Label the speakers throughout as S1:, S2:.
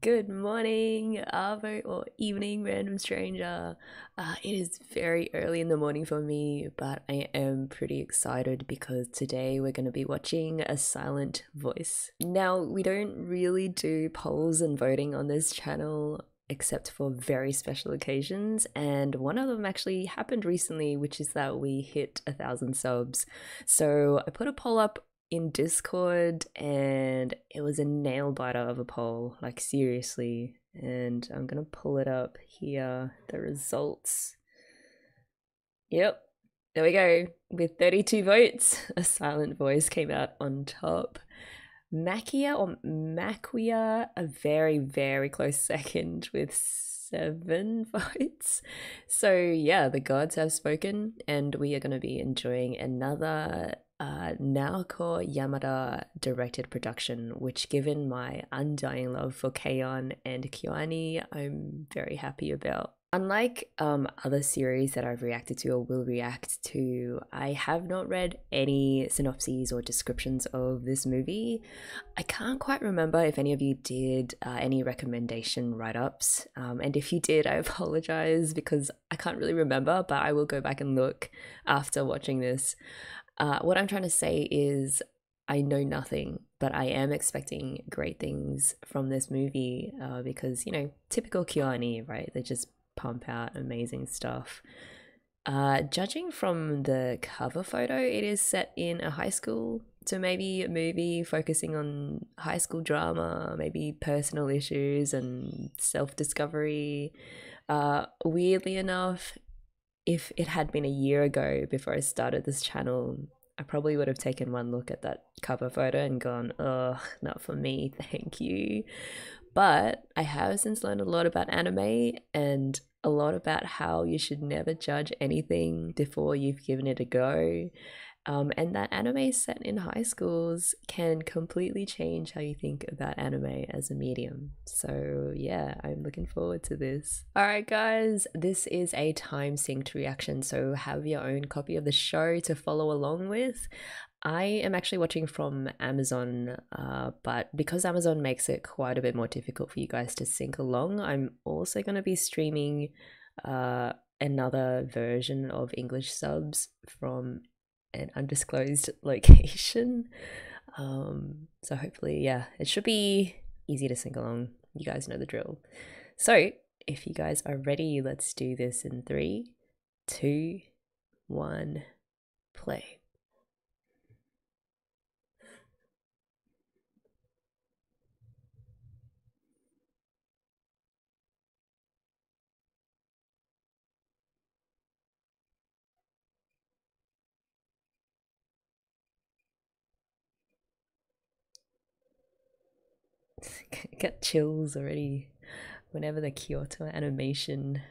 S1: Good morning, Arvo, or evening, random stranger. It is very early in the morning for me, but I am pretty excited because today we're going to be watching A Silent Voice. Now, we don't really do polls and voting on this channel except for very special occasions, and one of them actually happened recently, which is that we hit 1,000 subs. So I put a poll up in Discord and it was a nail biter of a poll, like seriously. And I'm gonna pull it up here, the results. Yep, there we go. With 32 votes, A Silent Voice came out on top. Maquia, a very, very close second with 7 votes. So yeah, the gods have spoken, and we are going to be enjoying another Naoko Yamada directed production, which, given my undying love for Keion and Kyoani, I'm very happy about. Unlike other series that I've reacted to or will react to, I have not read any synopses or descriptions of this movie. I can't quite remember if any of you did any recommendation write-ups, and if you did, I apologize because I can't really remember, but I will go back and look after watching this. What I'm trying to say is I know nothing, but I am expecting great things from this movie because, you know, typical Kyoani, right? They just pump out amazing stuff. Judging from the cover photo, it is set in a high school, so maybe a movie focusing on high school drama, maybe personal issues and self-discovery. Weirdly enough, if it had been a year ago before I started this channel, I probably would have taken one look at that cover photo and gone, oh, not for me, thank you. But I have since learned a lot about anime and a lot about how you should never judge anything before you've given it a go. And that anime set in high schools can completely change how you think about anime as a medium. So yeah, I'm looking forward to this. Alright guys, this is a time-synced reaction, so have your own copy of the show to follow along with. I am actually watching from Amazon, but because Amazon makes it quite a bit more difficult for you guys to sync along, I'm also going to be streaming another version of English subs from an undisclosed location. So hopefully, yeah, it should be easy to sync along. You guys know the drill. So if you guys are ready, let's do this in 3, 2, 1, play. Get chills already whenever the Kyoto animation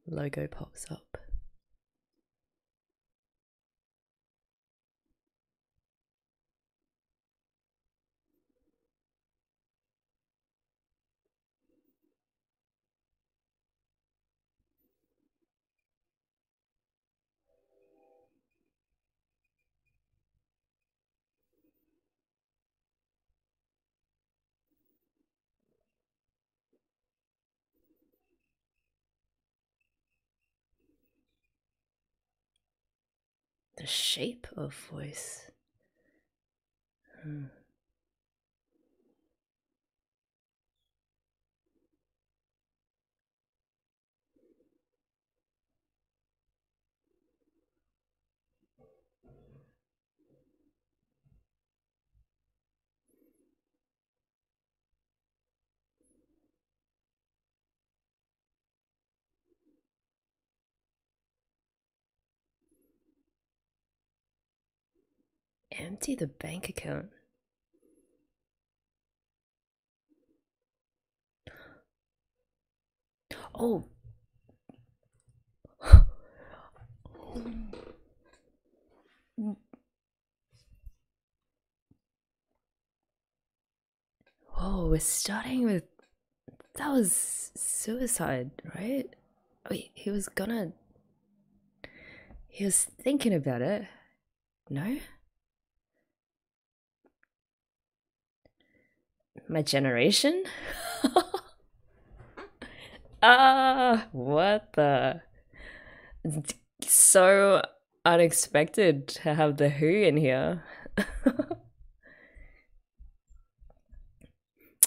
S1: logo pops up. The shape of voice. Empty the bank account. Oh. Oh, we're starting with, that was suicide, right? Wait, he was thinking about it. No? My generation? Ah, what the? So unexpected to have the Who in here.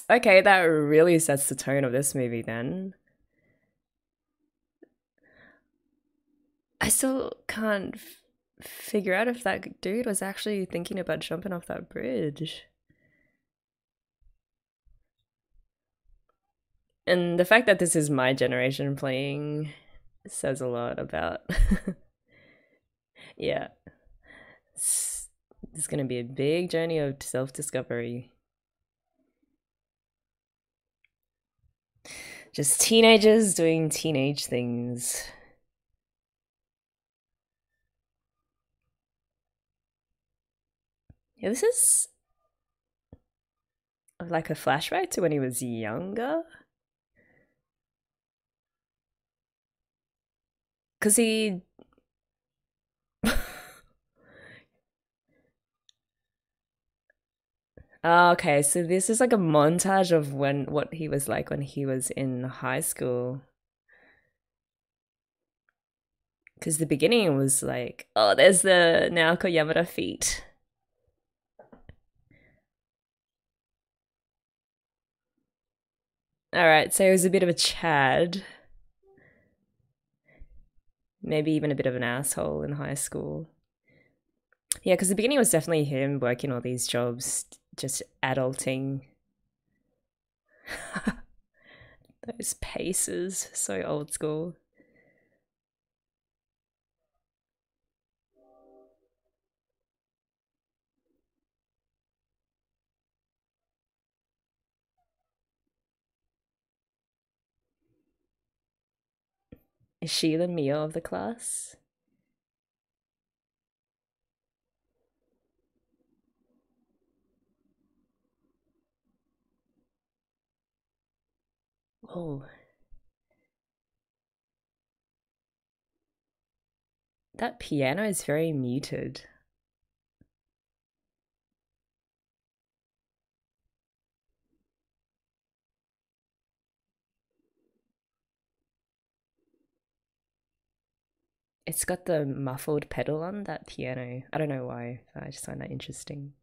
S1: Okay, that really sets the tone of this movie then. I still can't figure out if that dude was actually thinking about jumping off that bridge. And the fact that this is my generation playing says a lot about. Yeah. It's going to be a big journey of self discovery. Just teenagers doing teenage things. Yeah, this is like a flashback to when he was younger. Because he. Oh, okay, so this is like a montage of what he was like when he was in high school. Because the beginning was like, oh, there's the Naoko Yamada feet. All right, so he was a bit of a Chad. Maybe even a bit of an asshole in high school. Yeah, because the beginning was definitely him working all these jobs, just adulting. Those paces, so old school. Is she the Mia of the class? Oh, that piano is very muted. It's got the muffled pedal on that piano. I don't know why. I just find that interesting.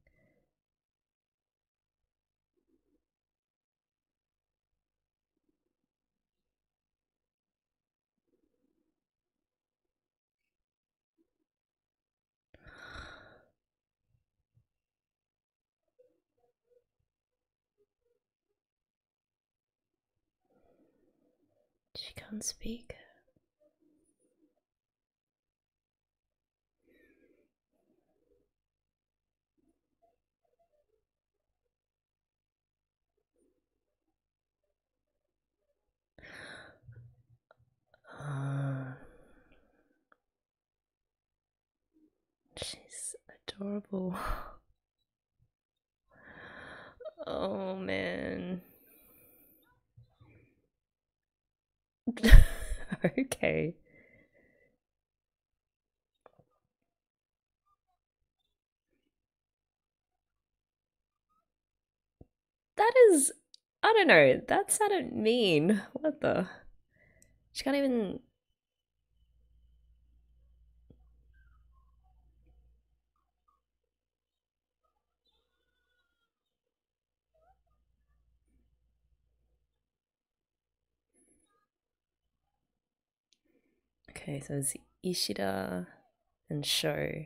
S1: She can't speak. She's adorable. Oh man. Okay. That is, I don't know. That sounded mean. What the? She can't even. Okay, so it's Ishida and Sho.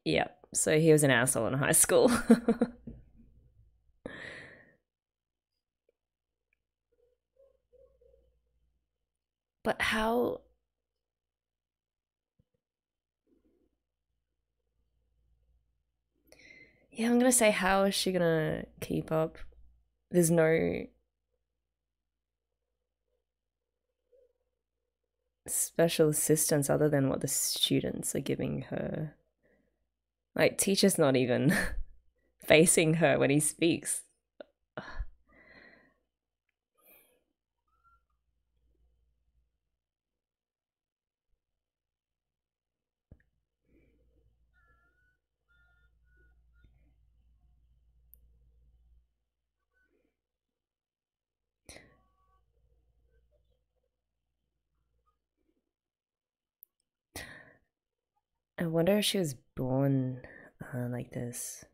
S1: Yep. So he was an asshole in high school. But how? Yeah, I'm gonna say, how is she gonna keep up? There's no special assistance other than what the students are giving her. Like, teacher's not even facing her when he speaks. I wonder if she was born like this.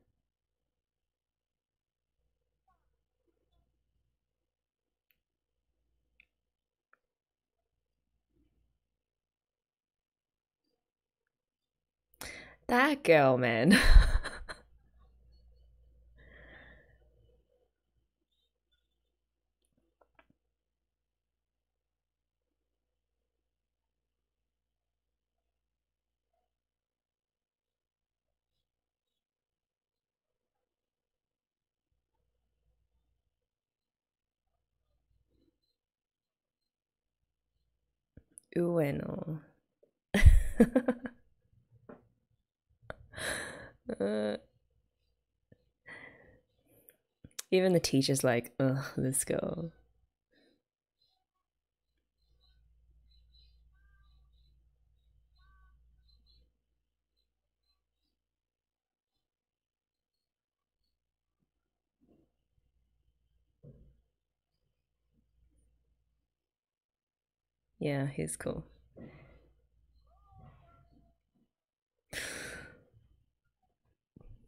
S1: That girl, man. Ueno. uh, even the teacher's like, ugh, this girl. Yeah, he's cool.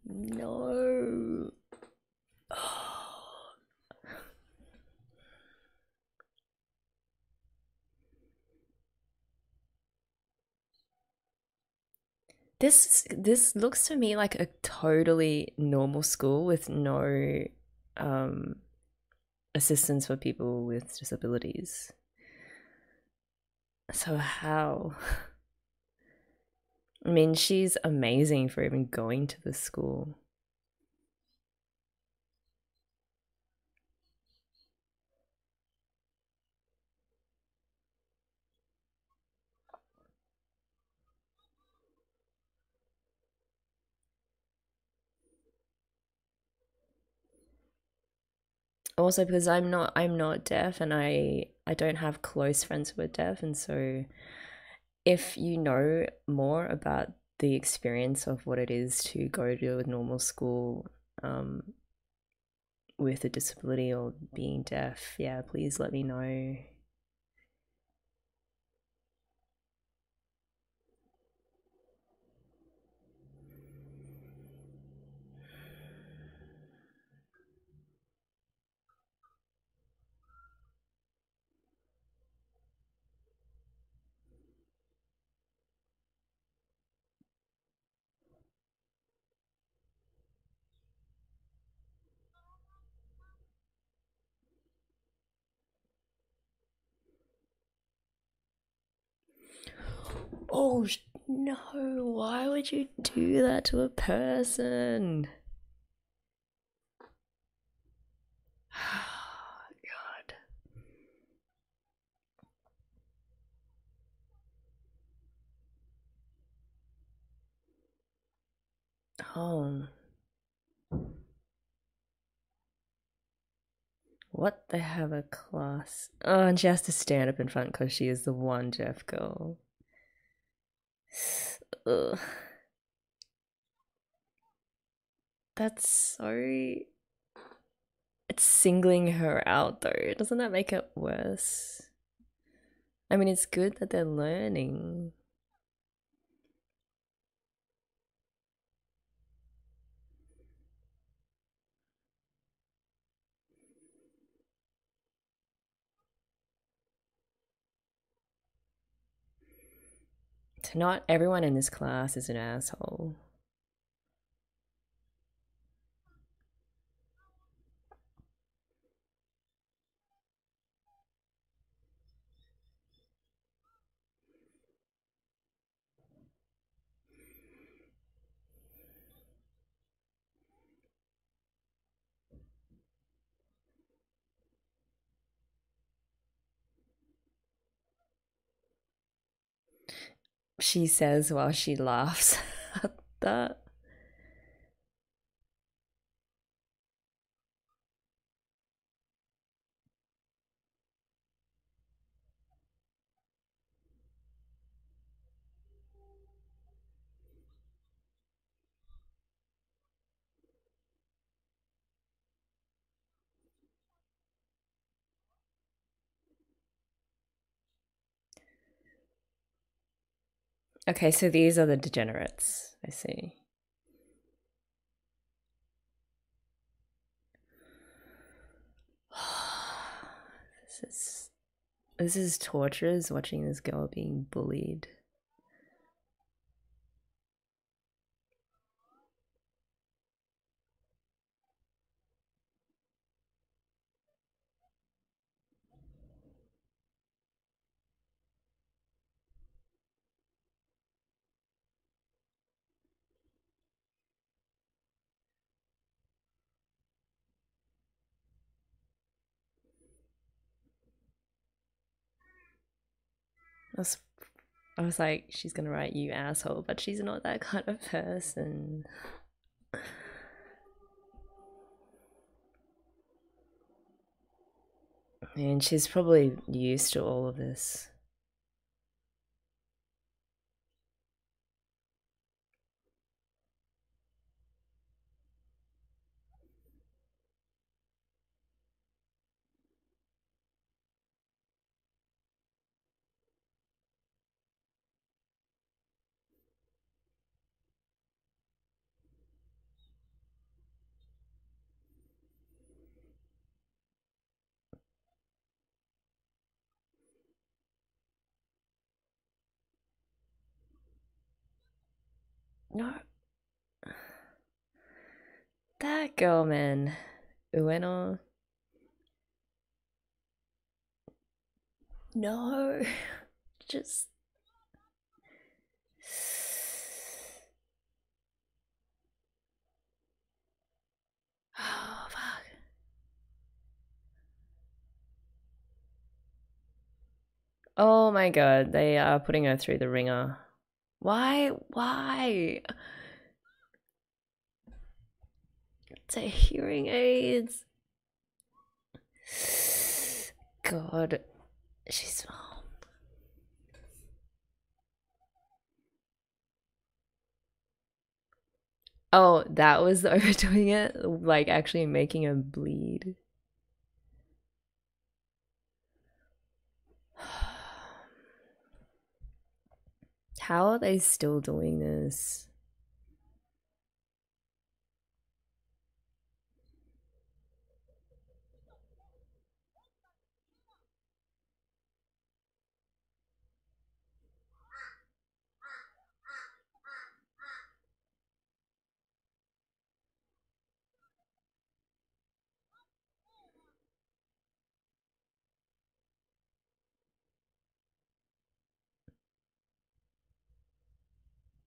S1: No. This looks to me like a totally normal school with no um assistance for people with disabilities. So how? I mean, she's amazing for even going to the school. Also because I'm not deaf, and I don't have close friends who are deaf, and so if you know more about the experience of what it is to go to a normal school um, with a disability or being deaf, yeah, please let me know. Oh no, why would you do that to a person? God. Oh. What? They have a class. Oh, and she has to stand up in front because she is the one deaf girl. Ugh. That's so. It's singling her out though. Doesn't that make it worse? I mean, it's good that they're learning. So, not everyone in this class is an asshole. She says while she laughs at that. Okay, so these are the degenerates. I see. This is torturous watching this girl being bullied. I was like, she's gonna write you asshole, but she's not that kind of person. And she's probably used to all of this. No. That girl, man. Ueno. No. Just. Oh, fuck. Oh my god, they are putting her through the ringer. Why? Why? It's a hearing aids. God. She's. Oh, that was the overdoing it? Like actually making her bleed. How are they still doing this?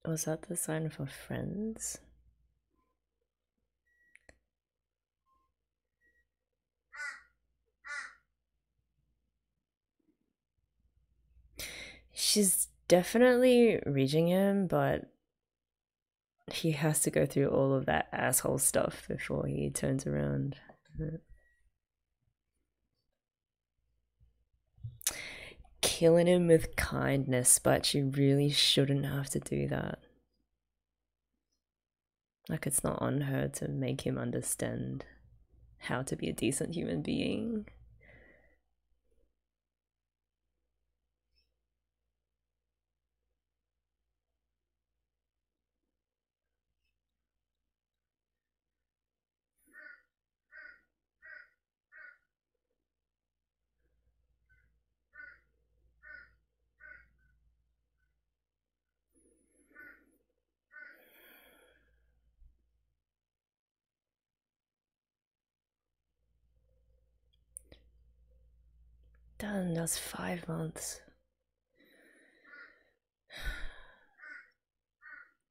S1: Was that the sign for friends? She's definitely reaching him, but he has to go through all of that asshole stuff before he turns around. Killing him with kindness, but she really shouldn't have to do that. Like, it's not on her to make him understand how to be a decent human being. Done, that's 5 months.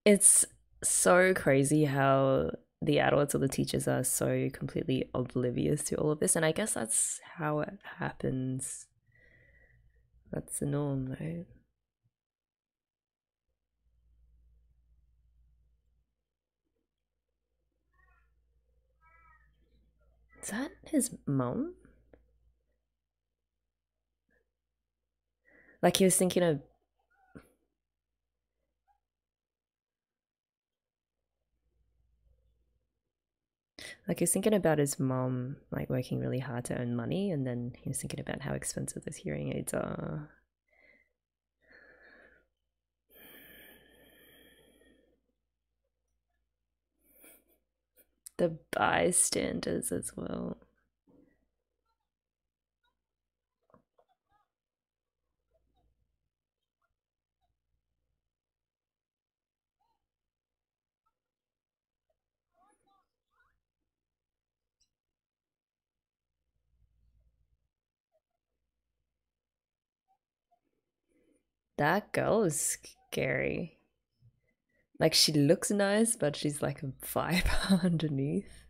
S1: It's so crazy how the adults or the teachers are so completely oblivious to all of this, and I guess that's how it happens. That's the norm, right? Is that his mum? Like he was thinking of. Like he was thinking about his mom, like working really hard to earn money, and then he was thinking about how expensive those hearing aids are. The bystanders as well. That girl is scary. Like, she looks nice, but she's like a viper underneath.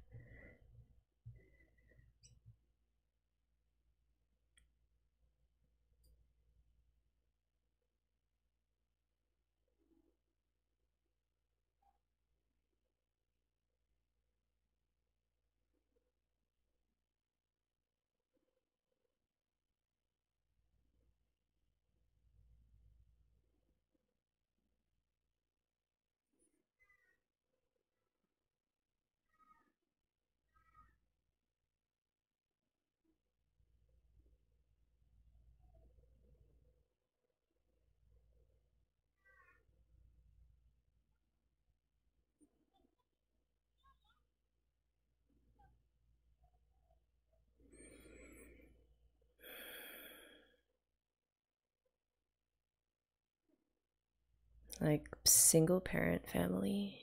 S1: Like, single parent family.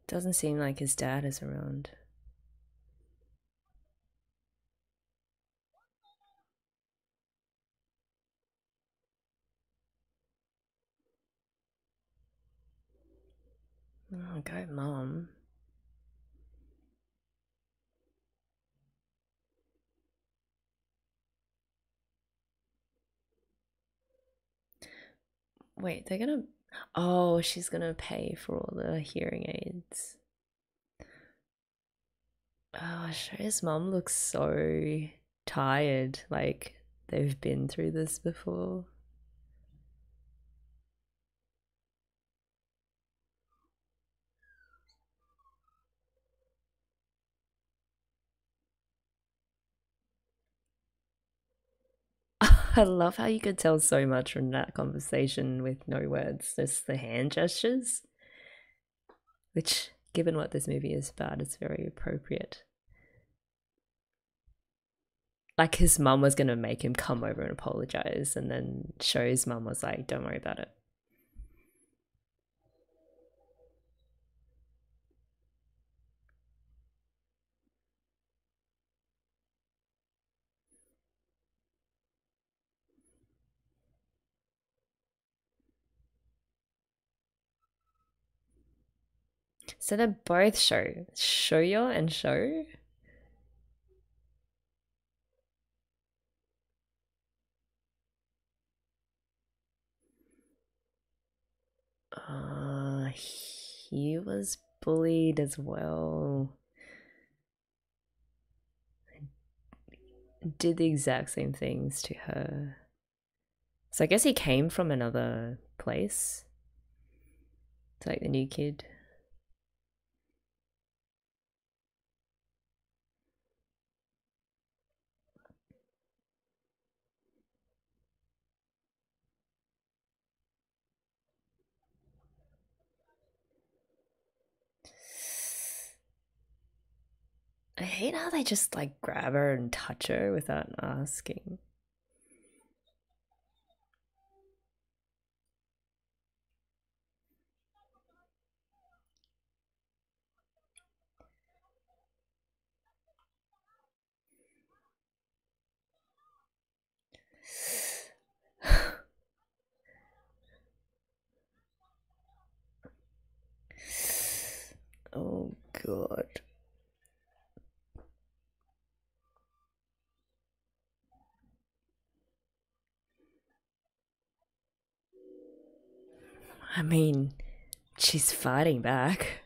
S1: Doesn't seem like his dad is around. Oh, go mom. Wait, they're gonna... Oh, she's gonna pay for all the hearing aids. Oh, his mom looks so tired. Like, they've been through this before. I love how you could tell so much from that conversation with no words, just the hand gestures, which, given what this movie is about, is very appropriate. Like, his mum was gonna make him come over and apologize, and then Show's mum was like, don't worry about it. So they're both Shoyo and Show. He was bullied as well. Did the exact same things to her. So I guess he came from another place. It's like the new kid. I hate how they just like grab her and touch her without asking. Oh god. I mean, she's fighting back.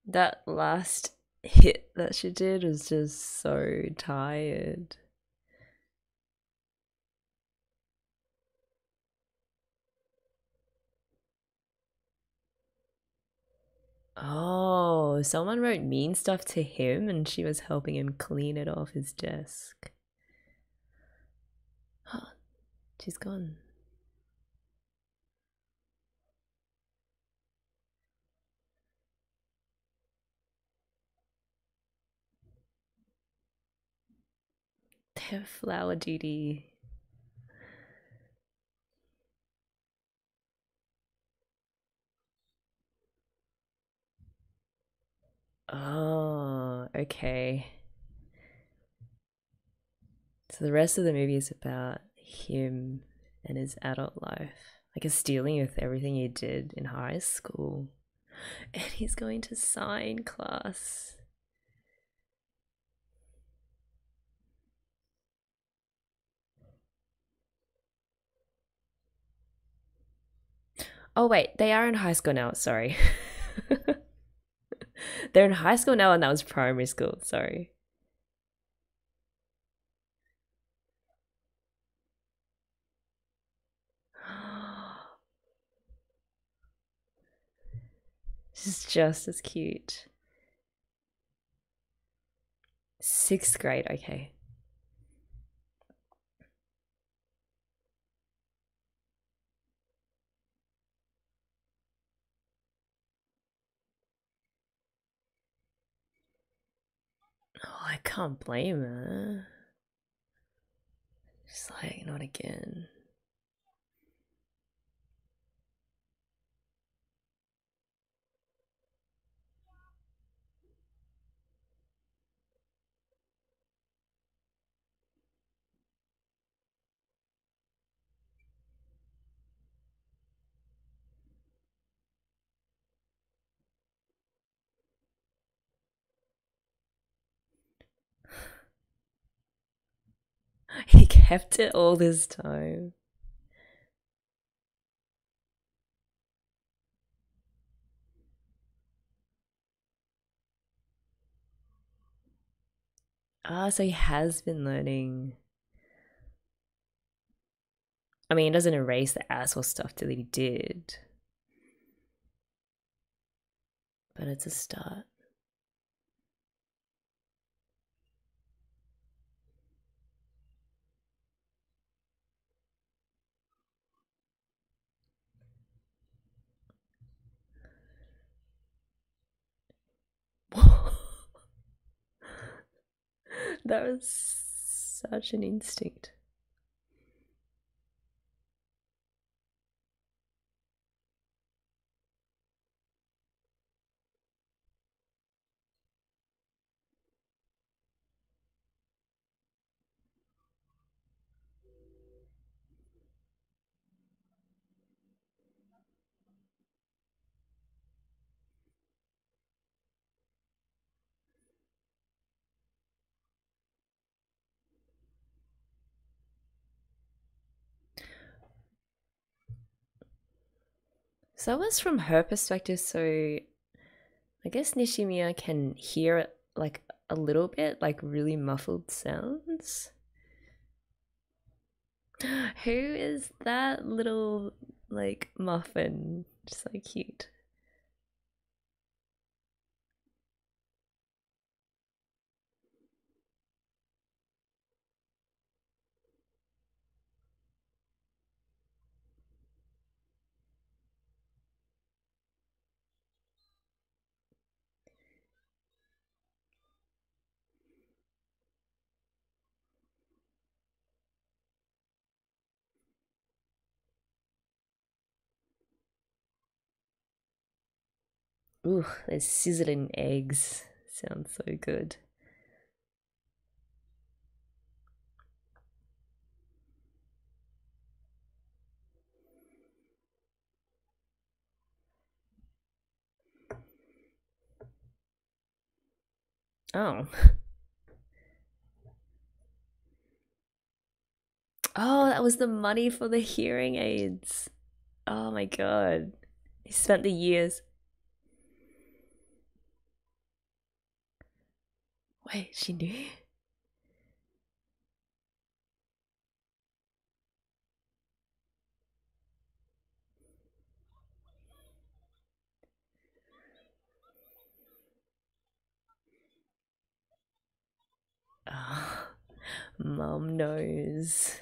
S1: That last hit that she did was just so tired. Oh, someone wrote mean stuff to him and she was helping him clean it off his desk. Oh, she's gone. They have flower duty. Oh, okay. So the rest of the movie is about him and his adult life. I guess dealing with everything he did in high school. And he's going to sign class. Oh wait, they are in high school now, sorry. They're in high school now and that was primary school, sorry. She's just as cute. 6th grade, okay. Oh, I can't blame her. She's like, not again. He kept it all this time. Ah, so he has been learning. I mean, it doesn't erase the asshole stuff that he did. But it's a start. That was such an instinct. So that was from her perspective, so I guess NishiMIya can hear it like a little bit, like really muffled sounds. Who is that little like muffin? So cute. Ooh, those sizzling eggs sound so good. Oh. Oh, that was the money for the hearing aids. Oh my god. He spent the years. Wait, she knew? Mum knows.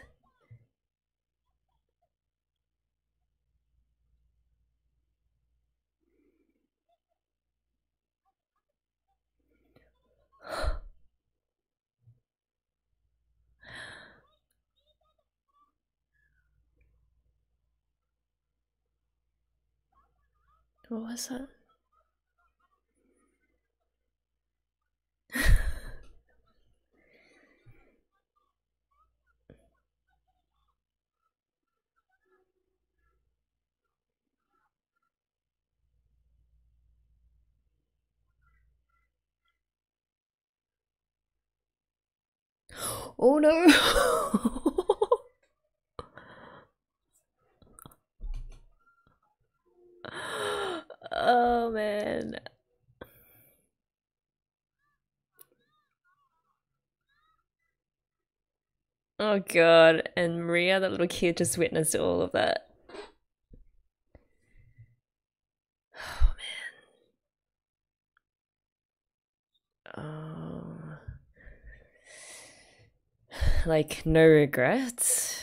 S1: What was that? Oh no! Oh man. Oh god. And Maria, that little kid, just witnessed all of that. Oh man. Oh. Like, no regrets?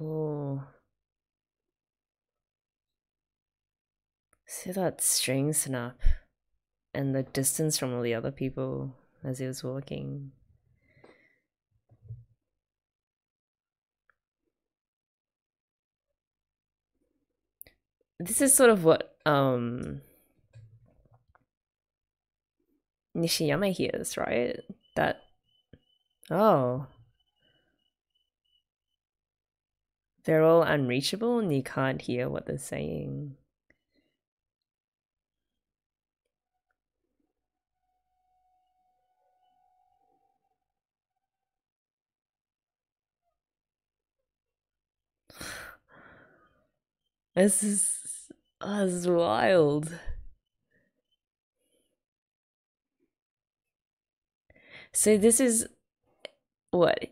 S1: Oh. See that string snap and the distance from all the other people as he was walking. This is sort of what NishiMIya hears, right? That, oh, they're all unreachable and you can't hear what they're saying. This is, oh, this is wild. So this is what?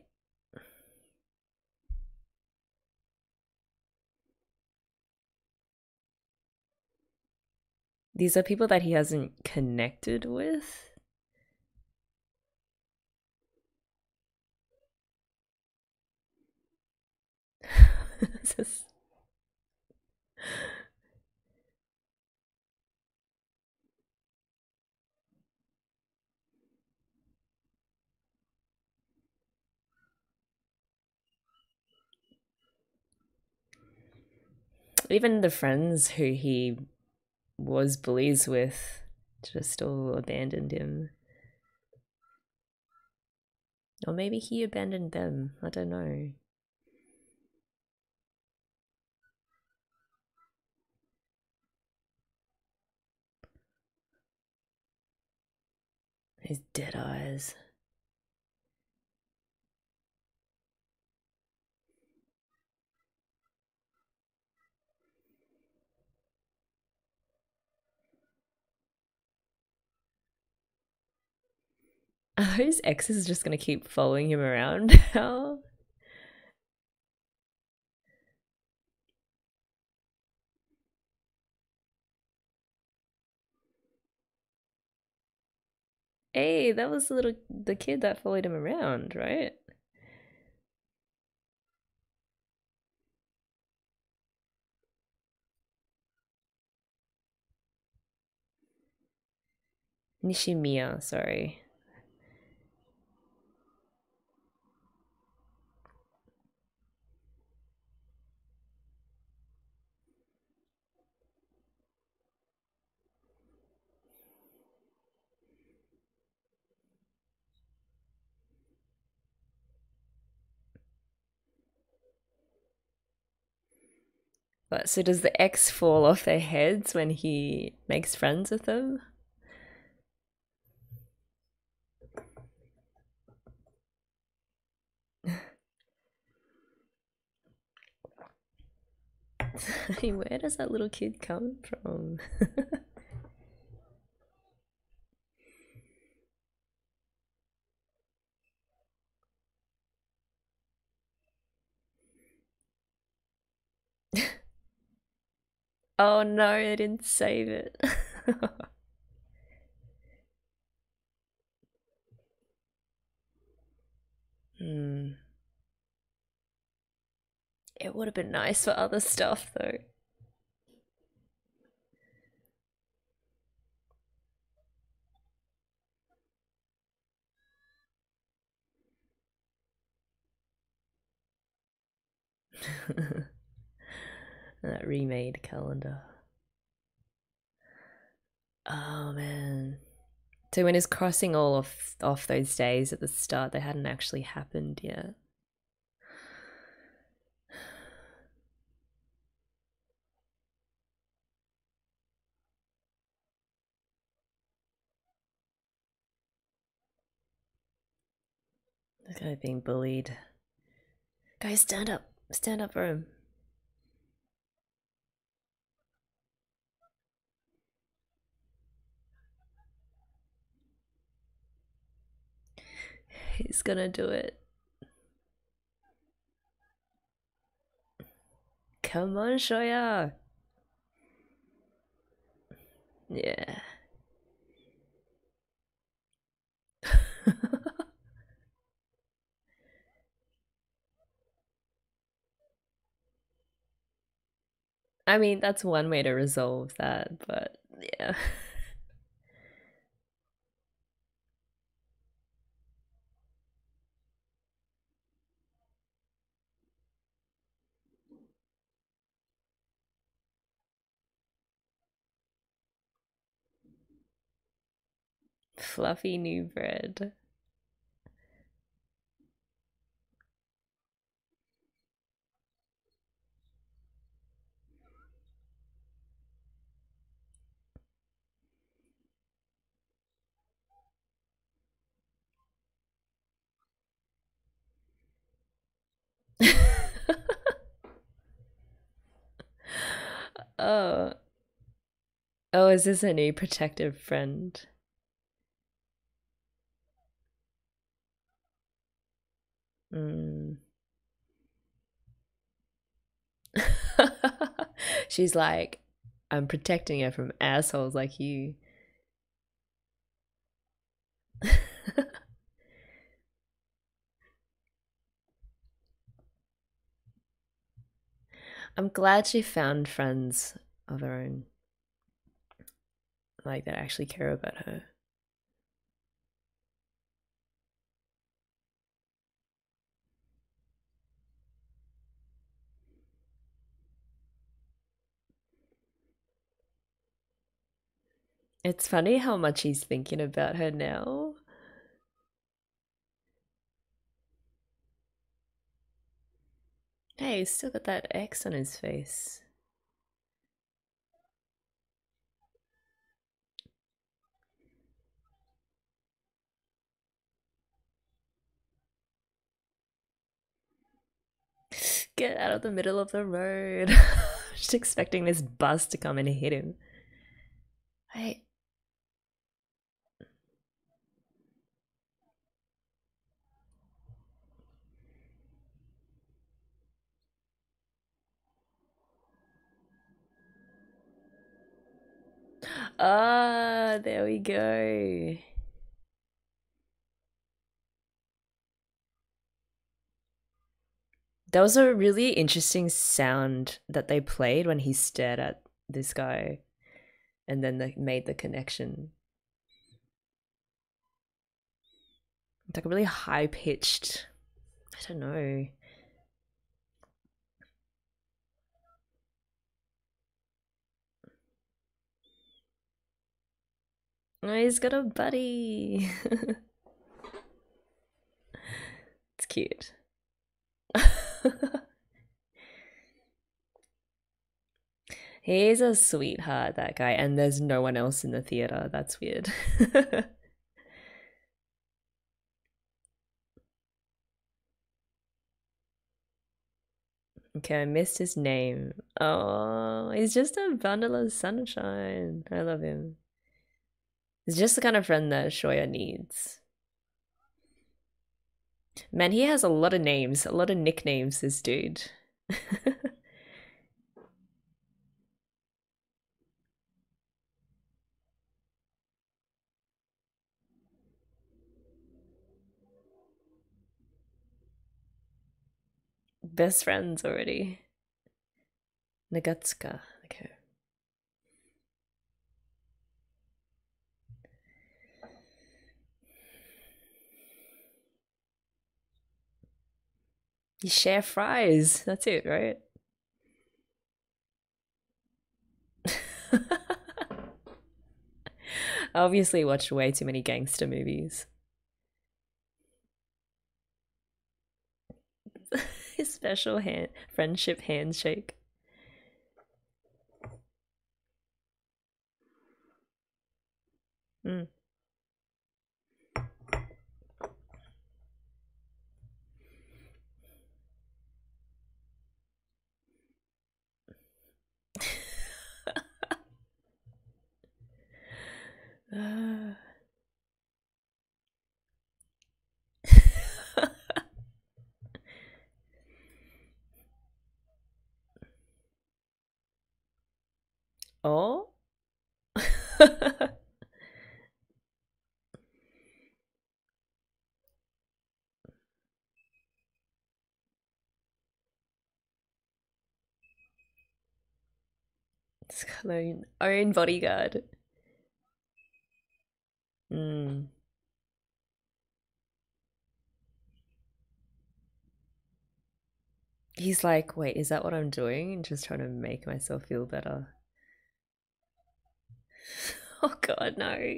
S1: These are people that he hasn't connected with? This is... Even the friends who he was bullies with just all abandoned him. Or maybe he abandoned them. I don't know. His dead eyes. Are those exes just gonna keep following him around now? Hey, that was the kid that followed him around, right? NishiMIya, sorry. But so does the X fall off their heads when he makes friends with them? Where does that little kid come from? Oh no, I didn't save it. Hmm. It would have been nice for other stuff though. That remade calendar. Oh man. So when it's crossing all off those days at the start, they hadn't actually happened yet. The guy being bullied. Guys, stand up. Stand up for him. He's gonna do it. Come on, Shoya. Yeah. I mean, that's one way to resolve that, but yeah. Fluffy new bread. Oh. Oh, is this a new protective friend? Mm. She's like, I'm protecting her from assholes like you. I'm glad she found friends of her own, like that actually care about her. It's funny how much he's thinking about her now. Hey, he's still got that X on his face. Get out of the middle of the road. Just expecting this bus to come and hit him. Hey. Ah, there we go. That was a really interesting sound that they played when he stared at this guy and then they made the connection. It's like a really high pitched, I don't know. Oh, he's got a buddy. It's cute. He's a sweetheart, that guy, and there's no one else in the theater. That's weird. Okay, I missed his name. Oh, he's just a bundle of sunshine. I love him. He's just the kind of friend that Shoya needs. Man, he has a lot of names, a lot of nicknames, this dude. Best friends already. Nagatsuka. Okay. You share fries. That's it, right? I obviously watched way too many gangster movies. His special friendship handshake. Mm. Oh? It's got own bodyguard. Mm. He's like, wait, is that what I'm doing? Just trying to make myself feel better. Oh god, no.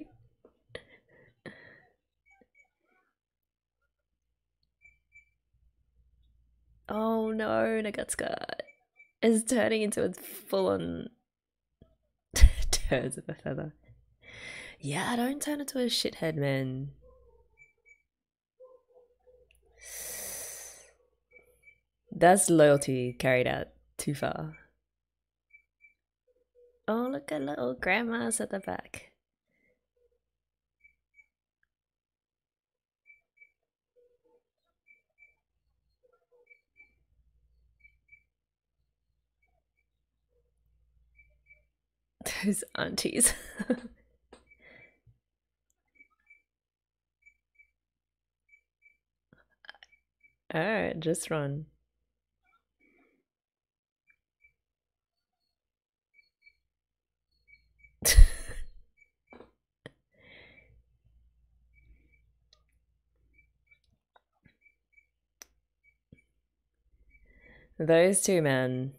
S1: Oh no, Nagatsuka is turning into a full-on turds of a feather. Yeah, don't turn into a shithead, man. That's loyalty carried out too far. Oh, look at little grandma's at the back. Those aunties. Alright, just run. Those two, man.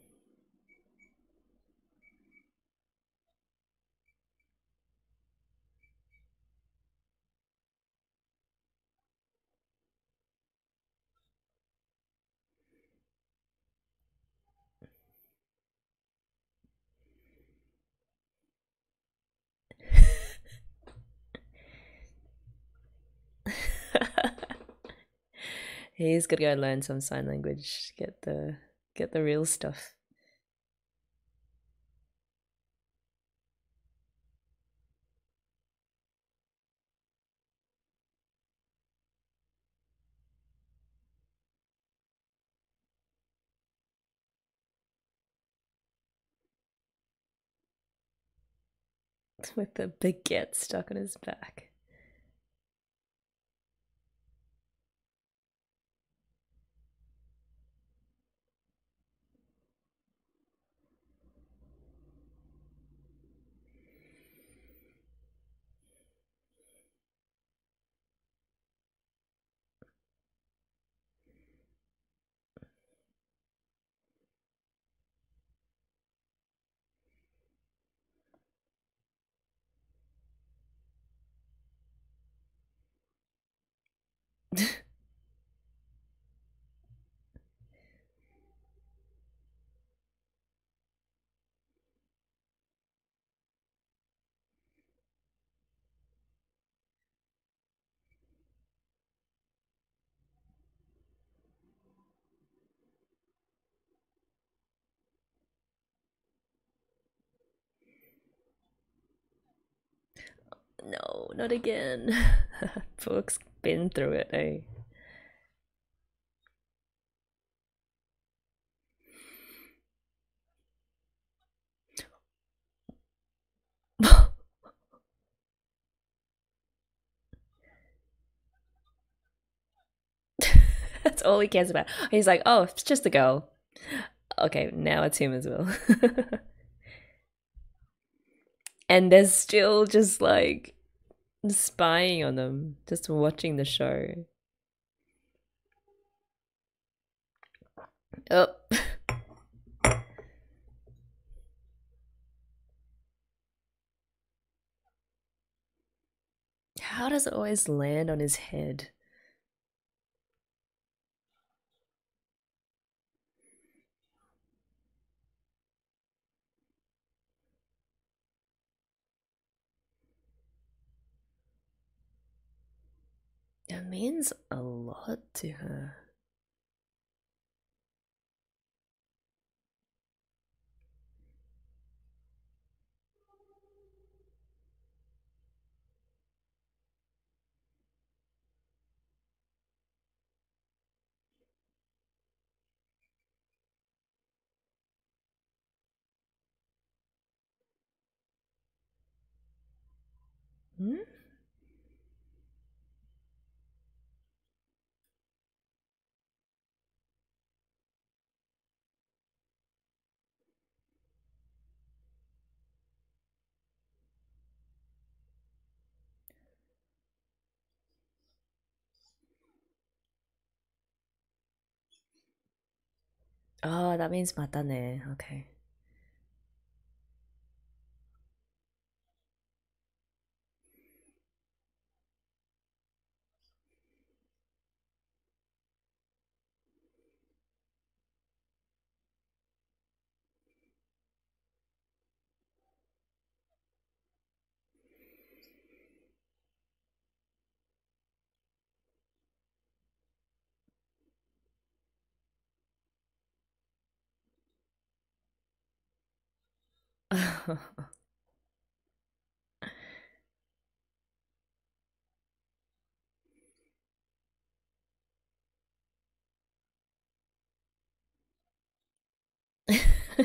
S1: He's gonna go learn some sign language, get the real stuff. With the baguette stuck on his back. No, not again. Book's been through it, eh? That's all he cares about. He's like, oh, it's just a girl. Okay, now it's him as well. And they're still just like spying on them, just watching the show. Oh. How does it always land on his head? It means a lot to her. Hmm? Oh, that means matane. Okay.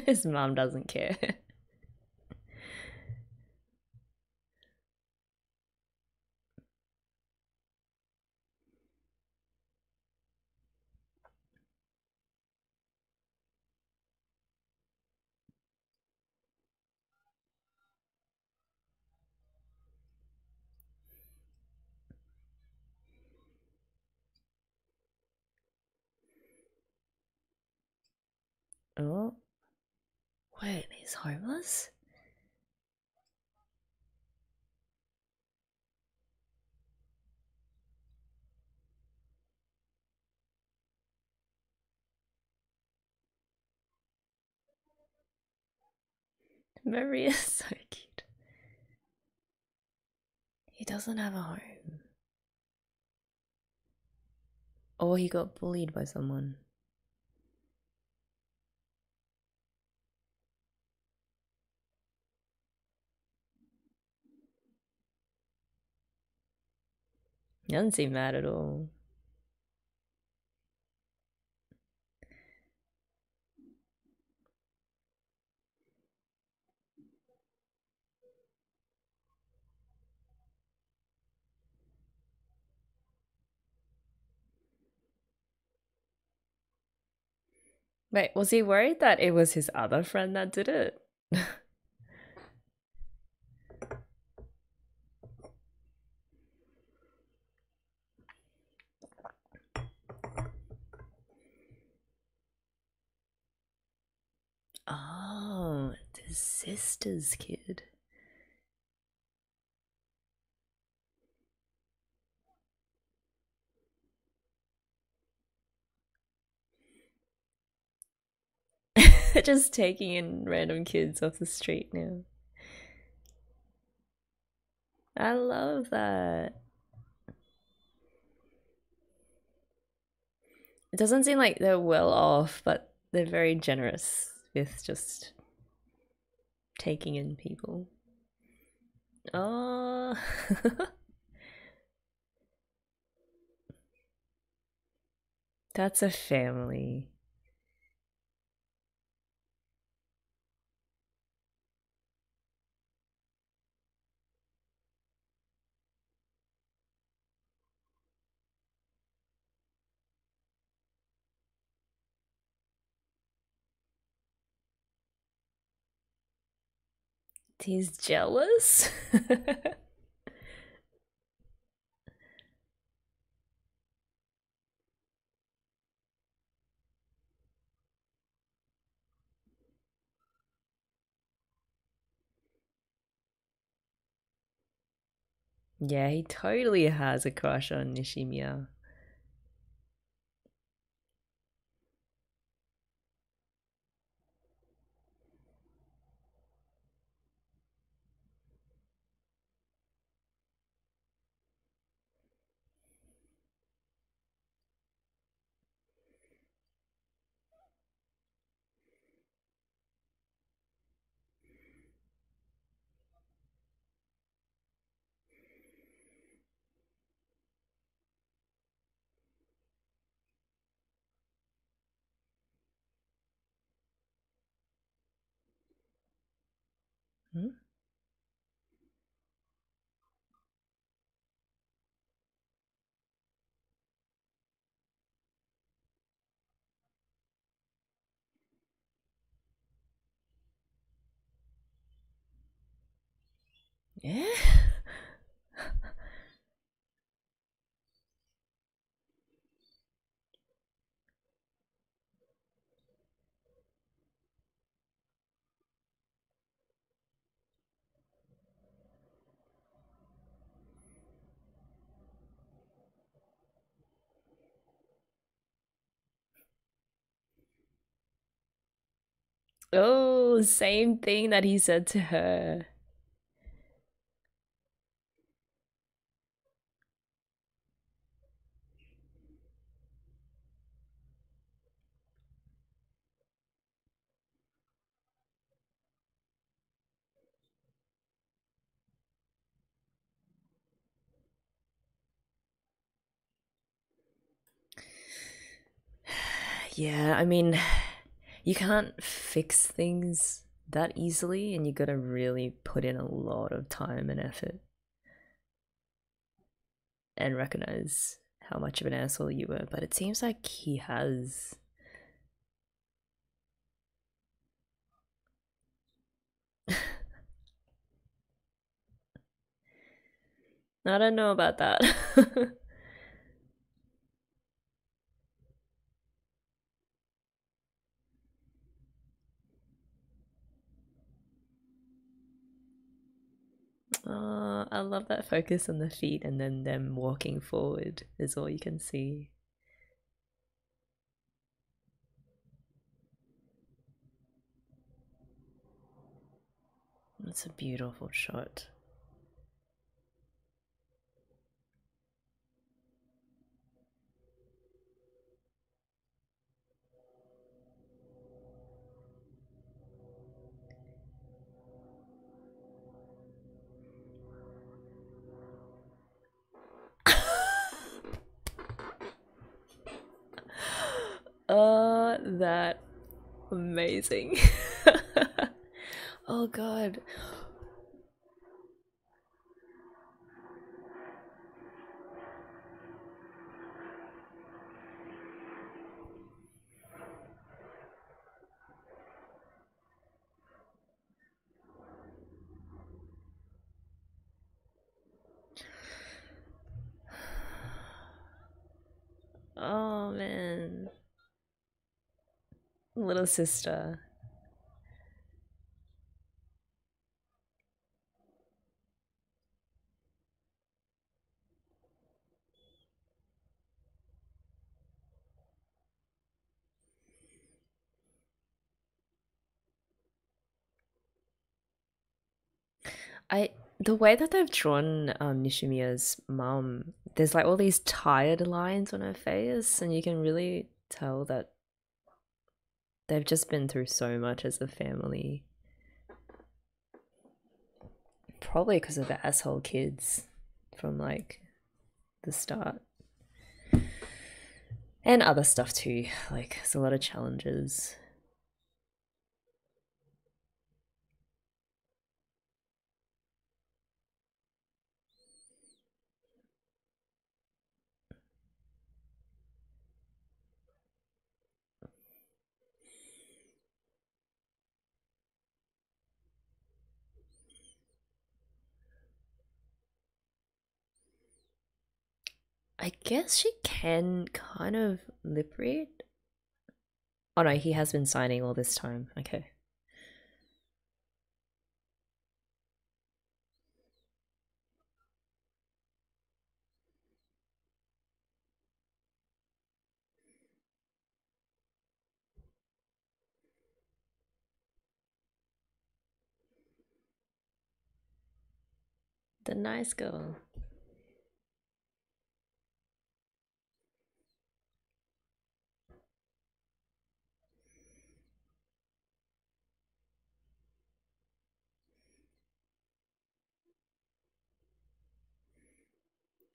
S1: His mom doesn't care. Oh. Wait, he's homeless? Marie is so cute. He doesn't have a home. Or he got bullied by someone. He doesn't seem mad at all. Wait, was he worried that it was his other friend that did it? Oh, it's his sister's kid. Just taking in random kids off the street now. I love that. It doesn't seem like they're well off, but they're very generous with just taking in people. Oh, Oh. That's a family. He's jealous? Yeah, he totally has a crush on NishiMIya. Hmm? Yeah? Oh, same thing that he said to her. Yeah, I mean, you can't fix things that easily, and you gotta really put in a lot of time and effort and recognize how much of an asshole you were. But it seems like he has. I don't know about that. Oh, I love that focus on the feet and then them walking forward is all you can see. It's a beautiful shot. Oh, that amazing. Oh god. Oh man. Little sister. I the way that they've drawn NishiMIya's mum, there's like all these tired lines on her face, and you can really tell that they've just been through so much as a family. probably because of the asshole kids from like the start. And other stuff too, like there's a lot of challenges. I guess she can kind of lip read. Oh no, he has been signing all this time. Okay. The nice girl.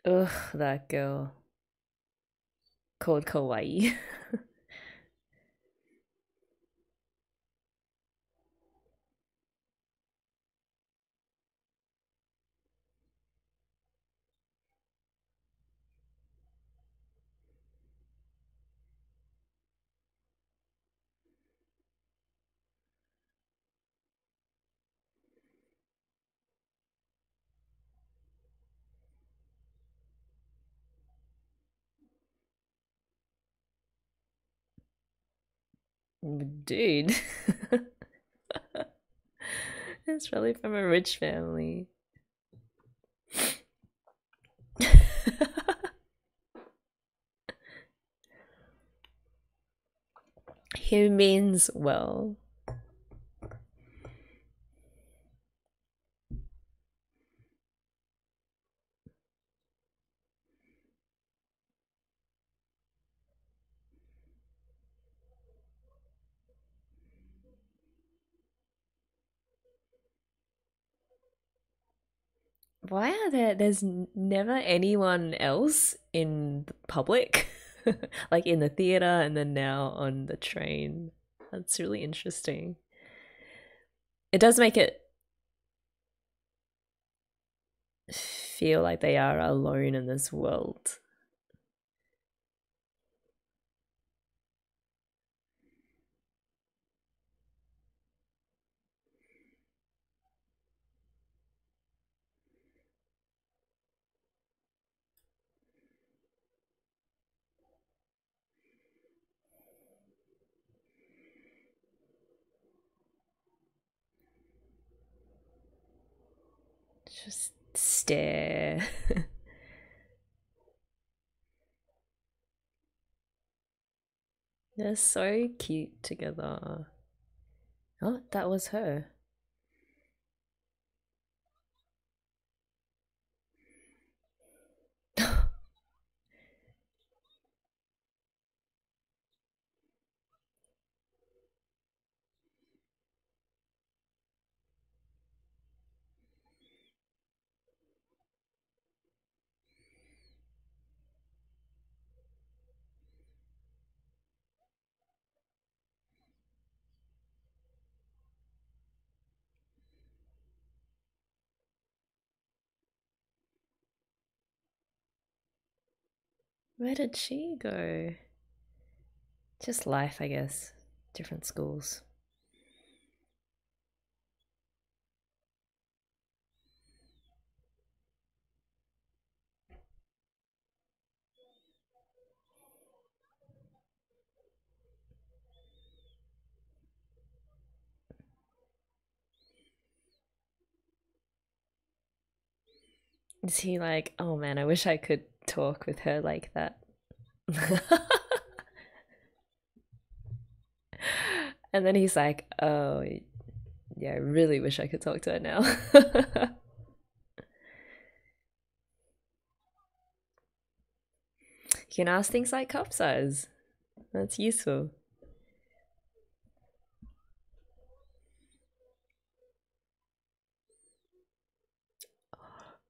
S1: Ugh, that girl. Called Kawai. Dude. It's probably from a rich family. He means well. Why are there's never anyone else in public? Like in the theater and then now on the train. That's really interesting. It does make it feel like they are alone in this world. Just stare. They're so cute together. Oh, that was her. Where did she go? Just life, I guess. Different schools. Is he like, oh man, I wish I could talk with her like that? And then he's like, oh, yeah, I really wish I could talk to her now. You can ask things like cup size. That's useful.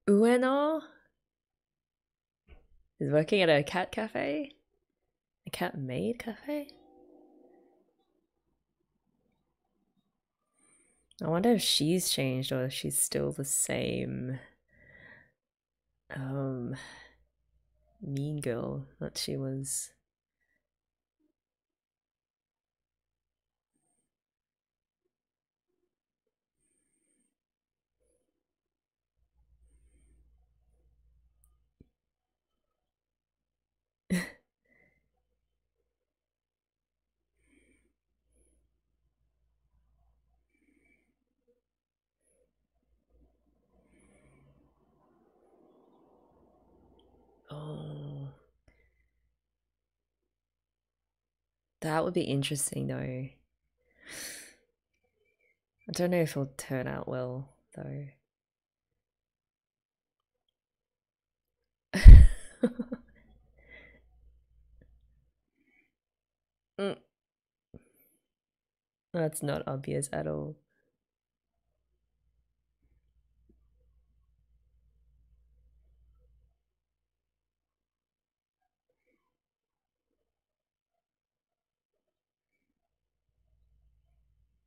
S1: Ueno is working at a cat cafe? A cat maid cafe? I wonder if she's changed or if she's still the same mean girl that she was. Oh, that would be interesting though. I don't know if it'll turn out well though. Mm, that's not obvious at all.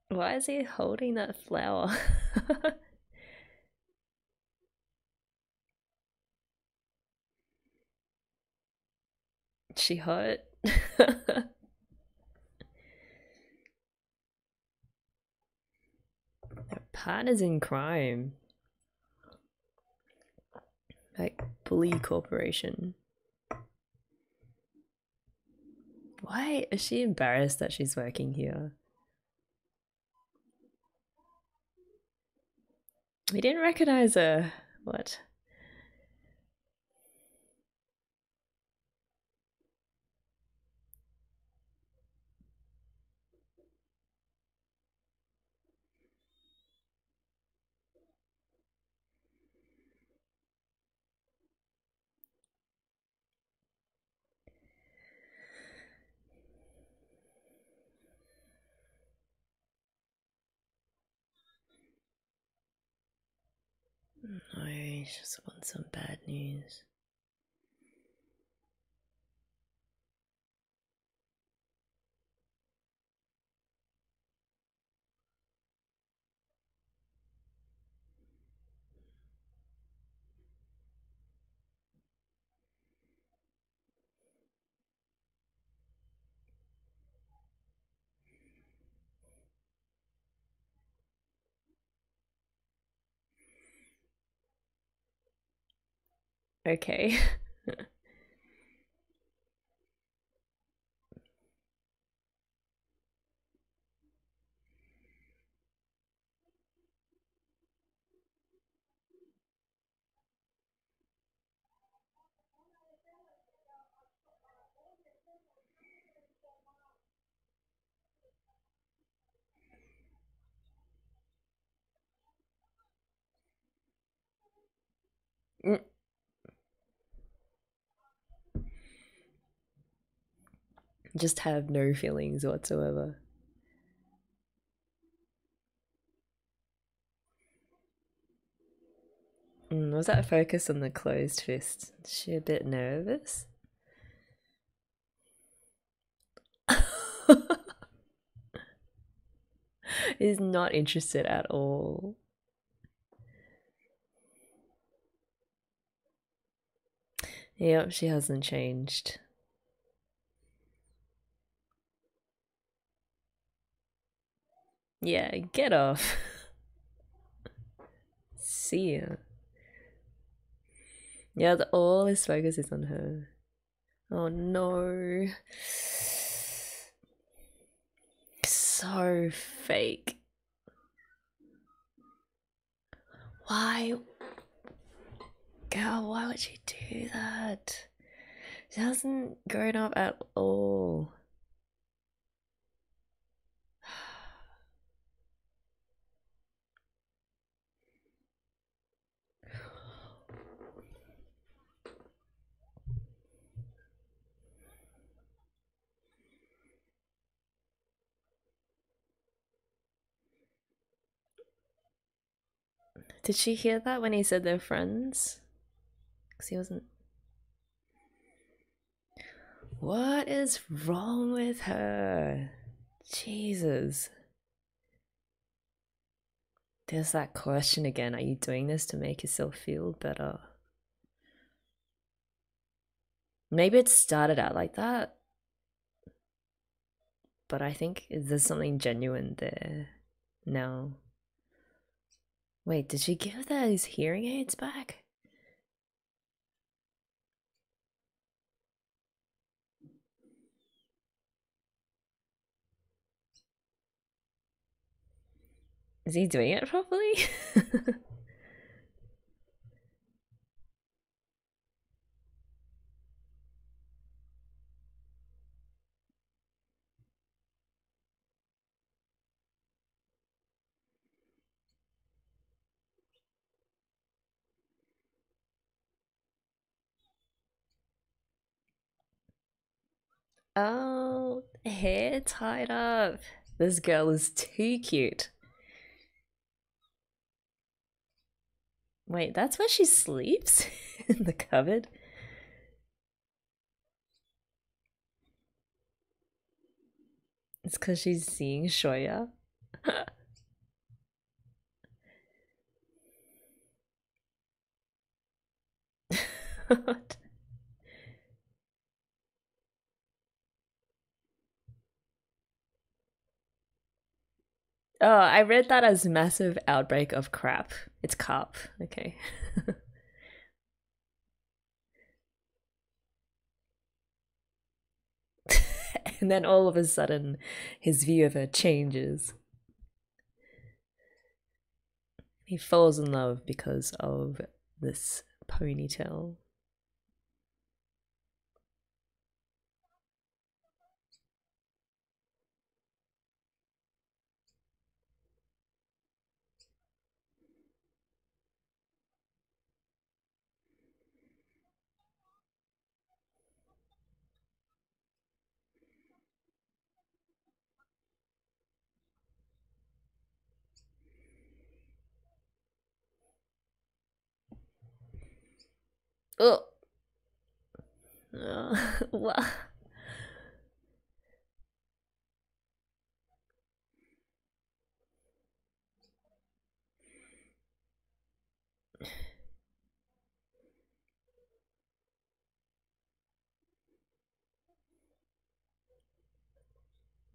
S1: Why is he holding that flower? She hot? Partners in crime. Like bully corporation. Why is she embarrassed that she's working here? We didn't recognize her. What? I just want some bad news. Okay. Just have no feelings whatsoever. Was that focus on the closed fist? Is she a bit nervous? Is not interested at all. Yep, she hasn't changed. Yeah, get off. See ya. Yeah, all his focus is on her. Oh no. So fake. Why? Girl, why would she do that? She hasn't grown up at all. Did she hear that when he said they're friends? Because he wasn't. What is wrong with her? Jesus. There's that question again. Are you doing this to make yourself feel better? Maybe it started out like that. But I think there's something genuine there now. Wait, did she give those hearing aids back? Is he doing it properly? Oh, hair tied up. This girl is too cute. Wait, that's where she sleeps? In the cupboard? It's because she's seeing Shoya. Oh, I read that as massive outbreak of crap. It's carp. Okay. And then all of a sudden, his view of her changes. He falls in love because of this ponytail. Oh, what?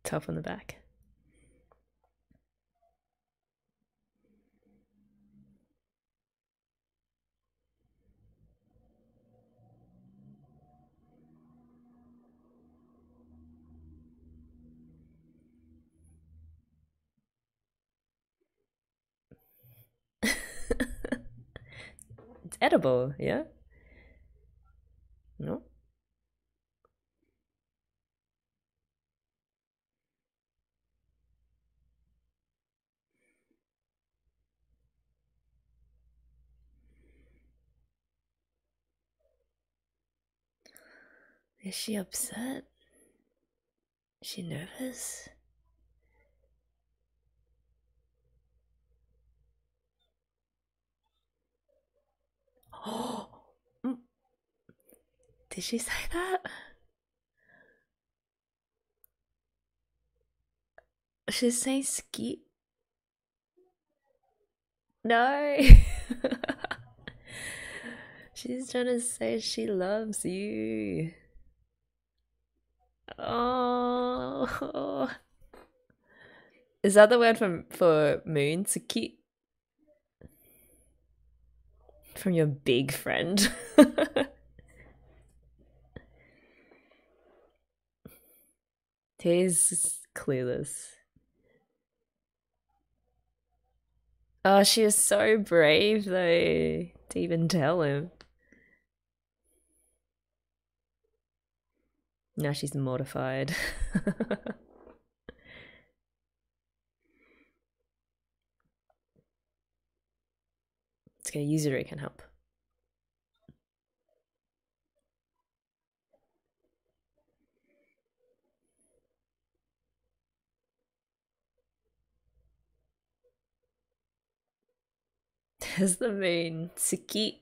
S1: Tough on the back. It's edible, yeah? No? Is she upset? Is she nervous? Oh, did she say that? She's saying ski. No. She's trying to say she loves you. Oh. Is that the word for moon? Tsuki? From your big friend. He's clueless. Oh, she is so brave though to even tell him. Now she's mortified. It's okay, Yuzu can help. As the moon, Suki.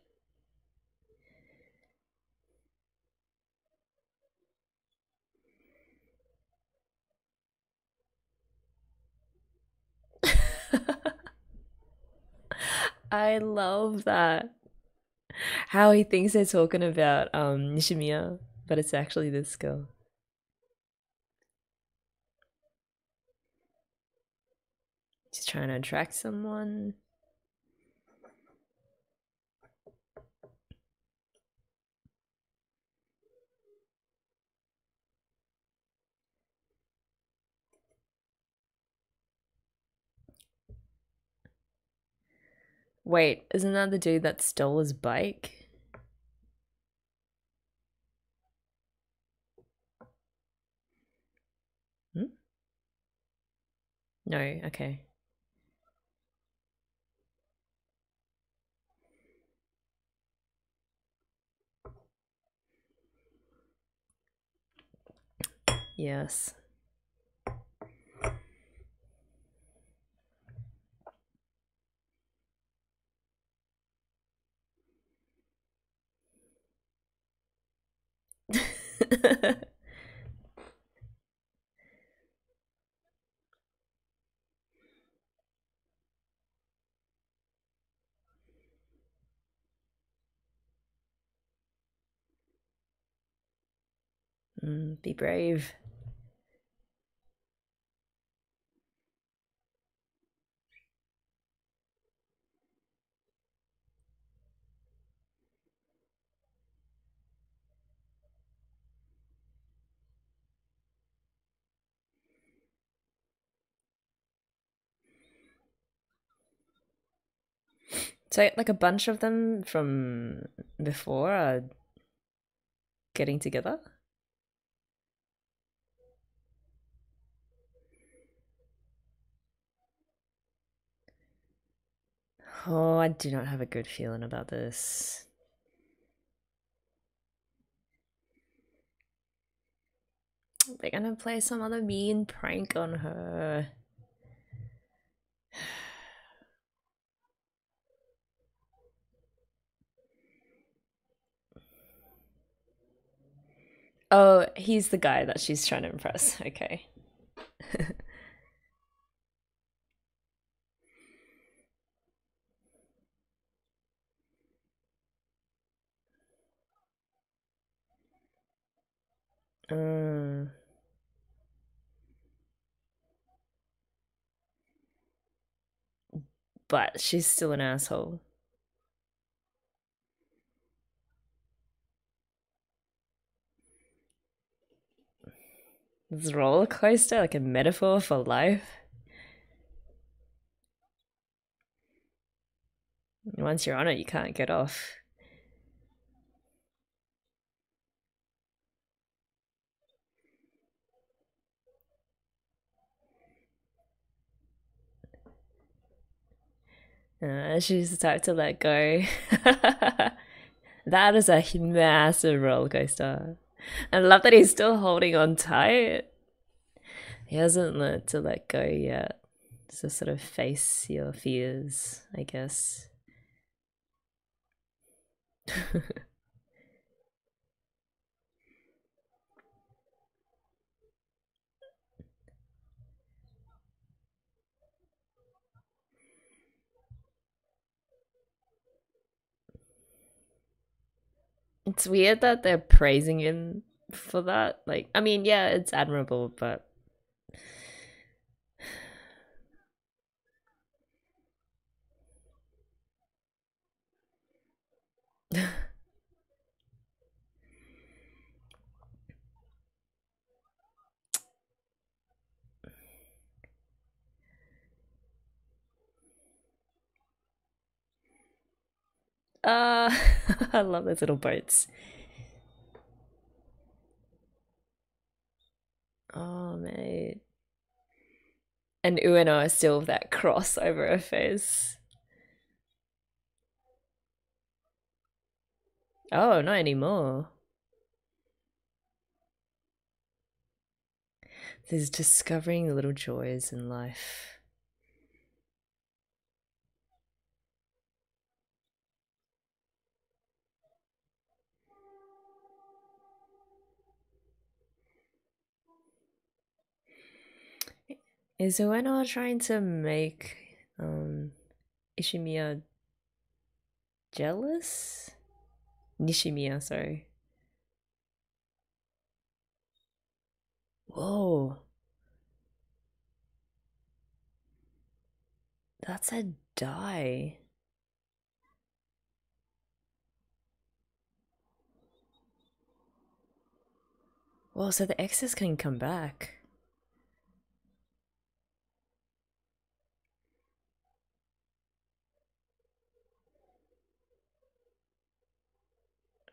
S1: I love that. How he thinks they're talking about NishiMIya, but it's actually this girl. She's trying to attract someone. Wait, isn't that the dude that stole his bike? Hmm? No, okay. Yes. Be brave. So, like, a bunch of them from before are getting together? Oh, I do not have a good feeling about this. They're gonna play some other mean prank on her. Oh, he's the guy that she's trying to impress. Okay. Mm. But she's still an asshole. This roller coaster, like a metaphor for life. Once you're on it, you can't get off. She's the type to let go. That is a massive roller coaster. I love that he's still holding on tight. He hasn't learned to let go yet. So sort of face your fears, I guess. It's weird that they're praising him for that. Like, I mean, yeah, it's admirable, but I love those little boats. Oh, mate. And Ueno is still with that cross over her face. Oh, not anymore. There's discovering the little joys in life. Is Ueno trying to make NishiMIya jealous? NishiMIya, sorry. Whoa. That's a die. Whoa, so the exes can come back.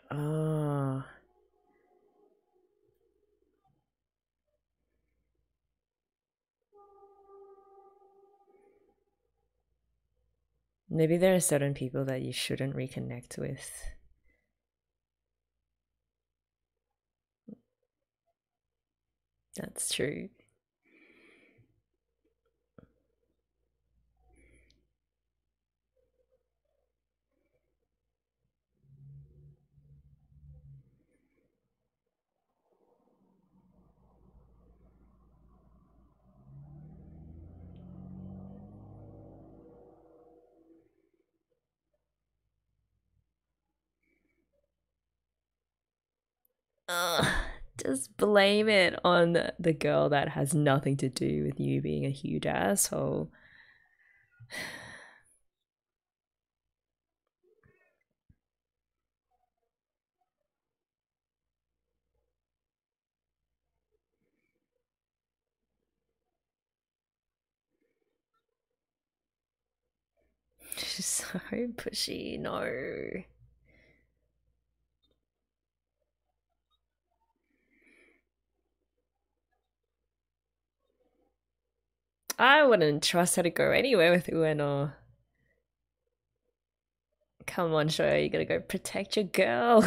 S1: Oh. Maybe there are certain people that you shouldn't reconnect with. That's true. Ugh, just blame it on the girl that has nothing to do with you being a huge asshole. She's so pushy, no. I wouldn't trust her to go anywhere with Ueno. Come on, Shoyo, you gotta go protect your girl.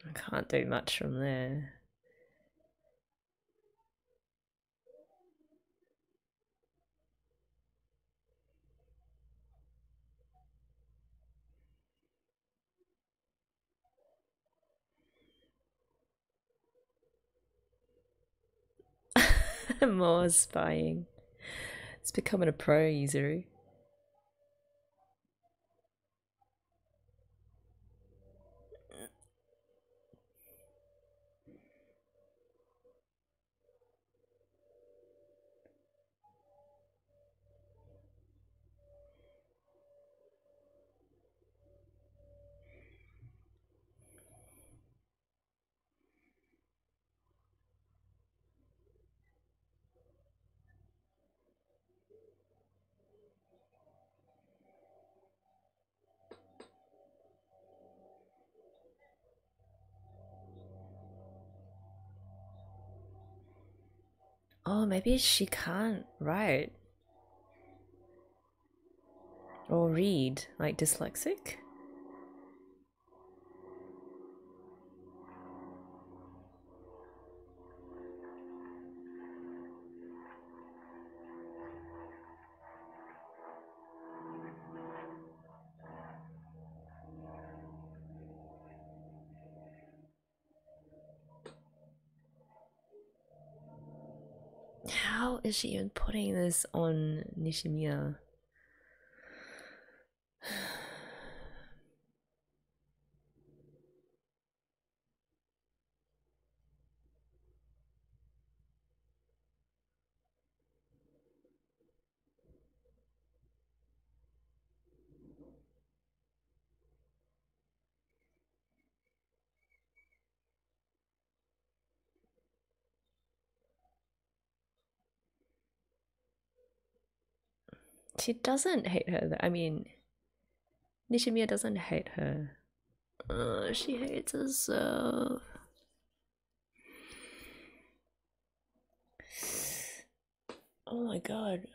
S1: I can't do much from there. More spying. It's becoming a pro, Yuzu. Oh, maybe she can't write or read, like dyslexic? How is she even putting this on NishiMIya? She doesn't hate her. I mean, NishiMIya doesn't hate her. She hates herself. Oh my god.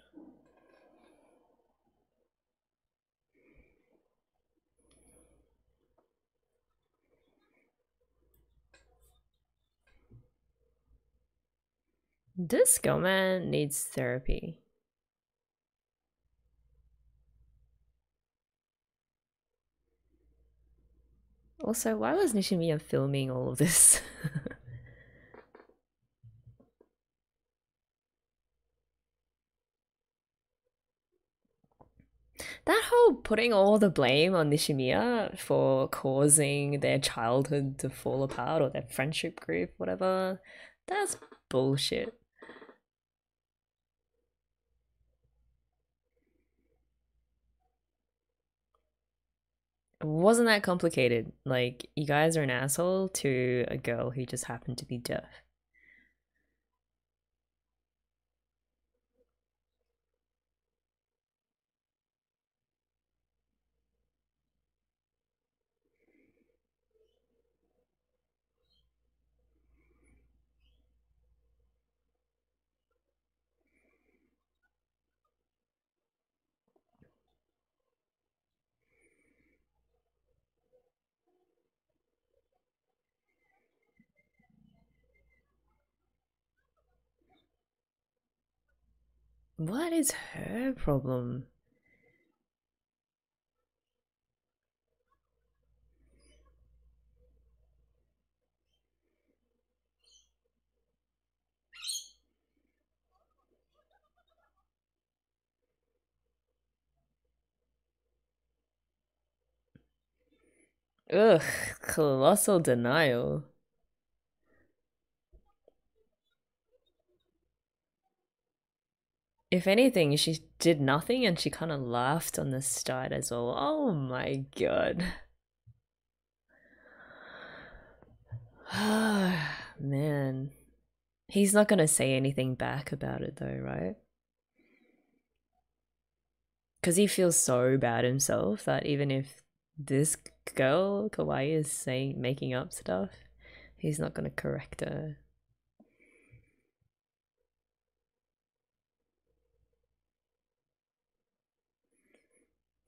S1: This girl man needs therapy. Also, why was NishiMIya filming all of this? That whole putting all the blame on NishiMIya for causing their childhood to fall apart or their friendship group, whatever, that's bullshit. It wasn't that complicated. Like, you guys are an asshole to a girl who just happened to be deaf. What is her problem? Ugh, colossal denial. If anything, she did nothing and she kind of laughed on the start as well. Oh my god. Man. He's not gonna say anything back about it though, right? Because he feels so bad himself that even if this girl, Kawai, is saying making up stuff, he's not gonna correct her.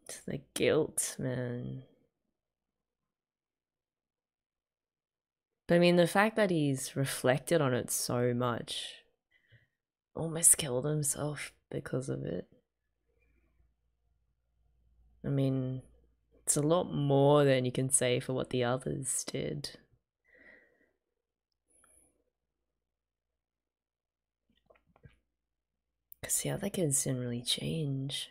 S1: It's the guilt, man. But I mean, the fact that he's reflected on it so much, almost killed himself because of it. I mean, it's a lot more than you can say for what the others did. Because the other kids didn't really change.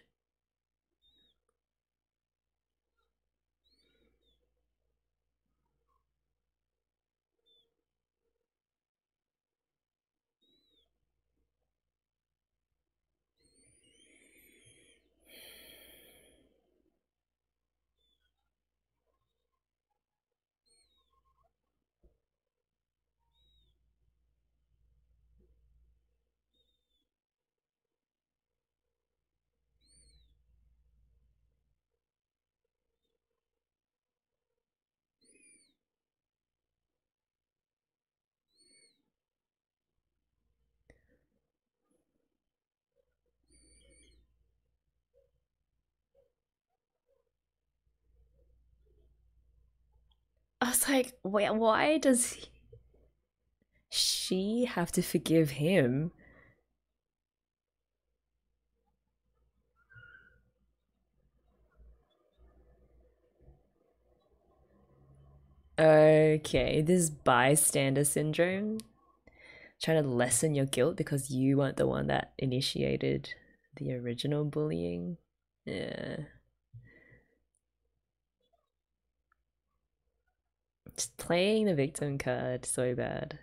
S1: I was like, wait, why does she have to forgive him? Okay, this bystander syndrome. Trying to lessen your guilt because you weren't the one that initiated the original bullying. Yeah. Just playing the victim card so bad.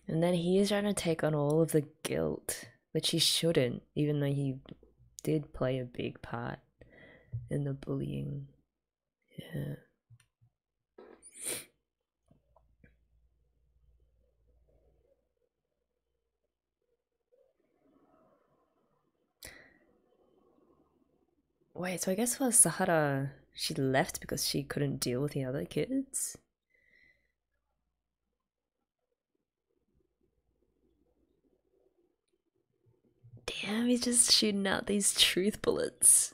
S1: And then he is trying to take on all of the guilt, which he shouldn't, even though he did play a big part in the bullying. Yeah. Wait, so I guess for Sahara, she left because she couldn't deal with the other kids? Damn, he's just shooting out these truth bullets.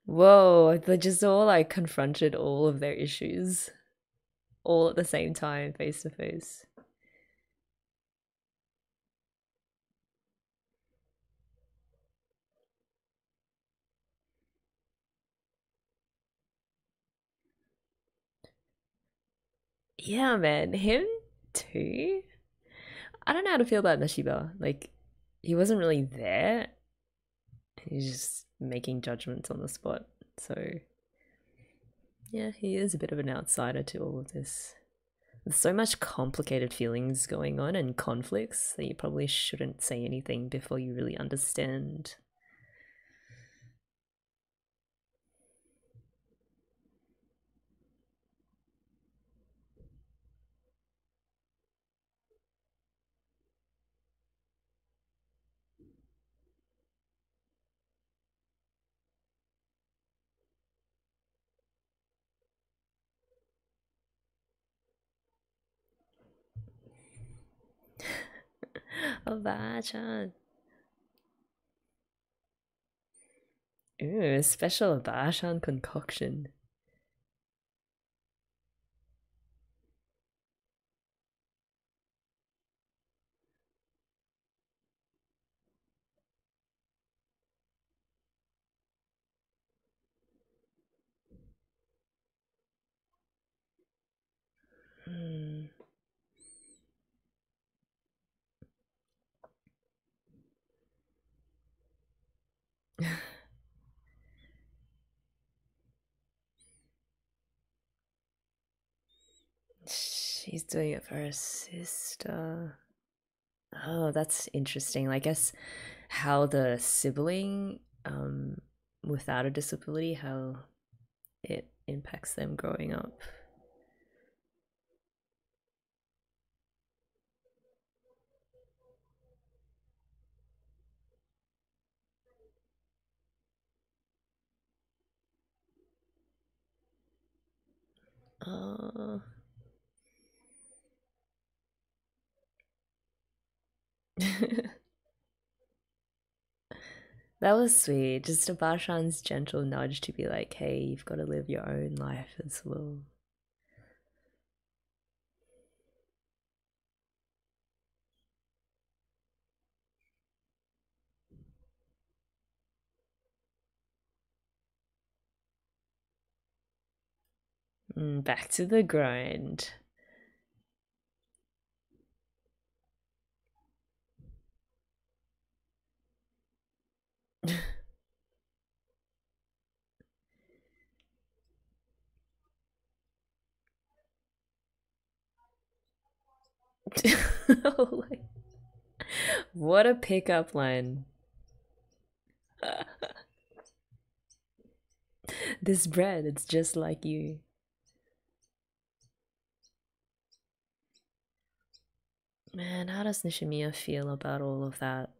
S1: Whoa, they just all like confronted all of their issues all at the same time, face to face. Yeah, man, him too. I don't know how to feel about NishiMIya. Like, he wasn't really there. He's just making judgments on the spot. So, yeah, he is a bit of an outsider to all of this. There's so much complicated feelings going on and conflicts that you probably shouldn't say anything before you really understand. Abachan. Ooh, a special Abachan concoction. Hmm. She's doing it for her sister. Oh, that's interesting. I guess how the sibling, without a disability, how it impacts them growing up. Oh. That was sweet. Just a Barshan's gentle nudge to be like, hey, you've got to live your own life as well. Back to the grind. What a pickup line. This bread, it's just like you. Man, how does NishiMIya feel about all of that?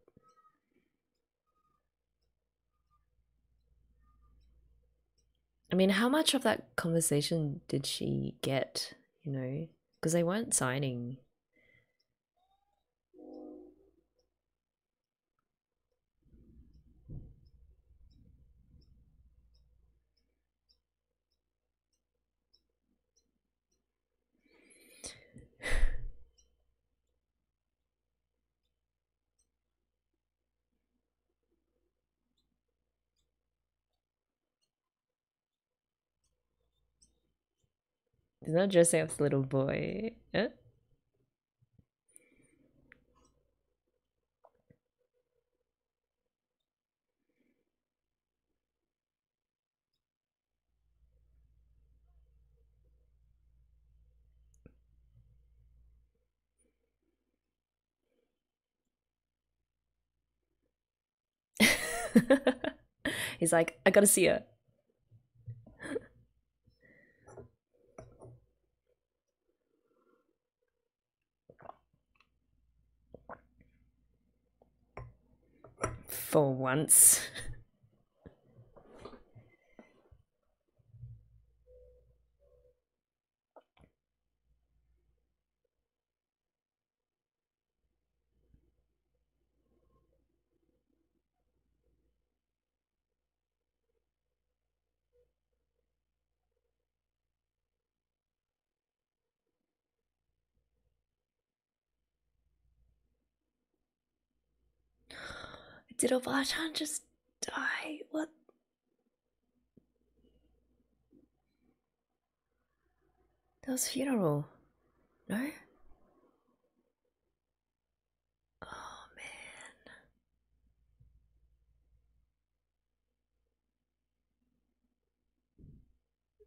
S1: I mean, how much of that conversation did she get, you know? Because they weren't signing. It's not Joseph's little boy. He's like, I gotta see her. For once. Did Obachan just die? What? That was funeral. No? Oh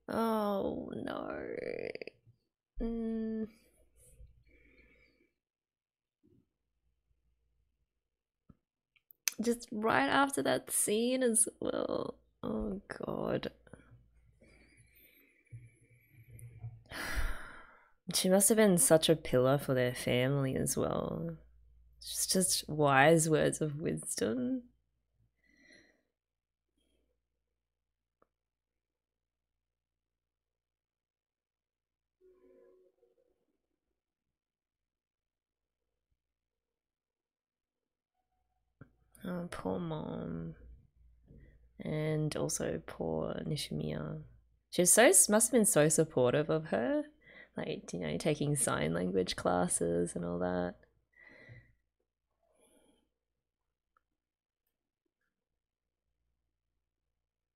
S1: man. Oh no. Just right after that scene as well. Oh god. She must have been such a pillar for their family as well. Just wise words of wisdom. Oh, poor mom. And also poor NishiMIya. She was must have been so supportive of her. Like, you know, taking sign language classes and all that.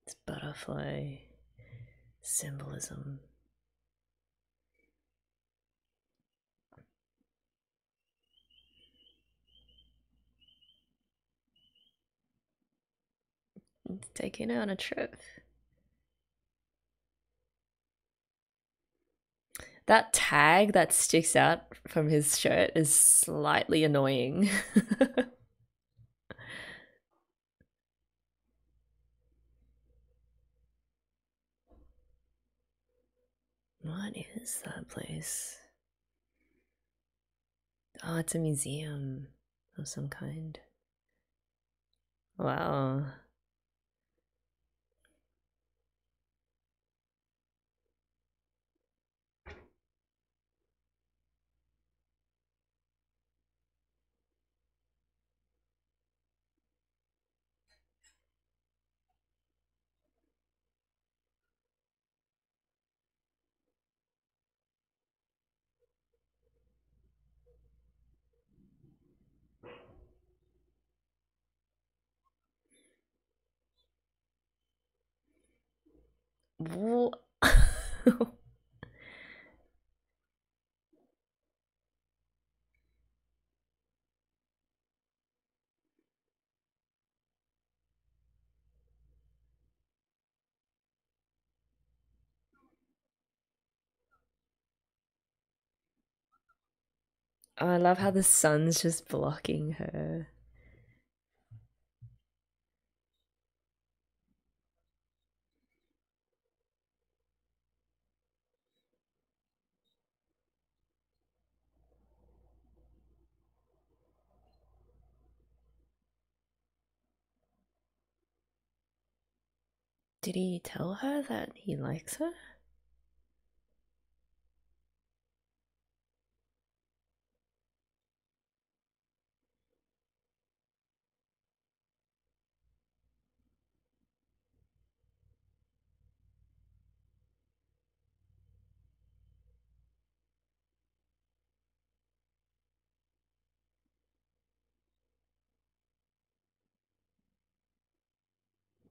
S1: It's butterfly symbolism. It's taking her on a trip. That tag that sticks out from his shirt is slightly annoying. What is that place? Oh, it's a museum of some kind. Wow. What? Oh, I love how the sun's just blocking her. Did he tell her that he likes her?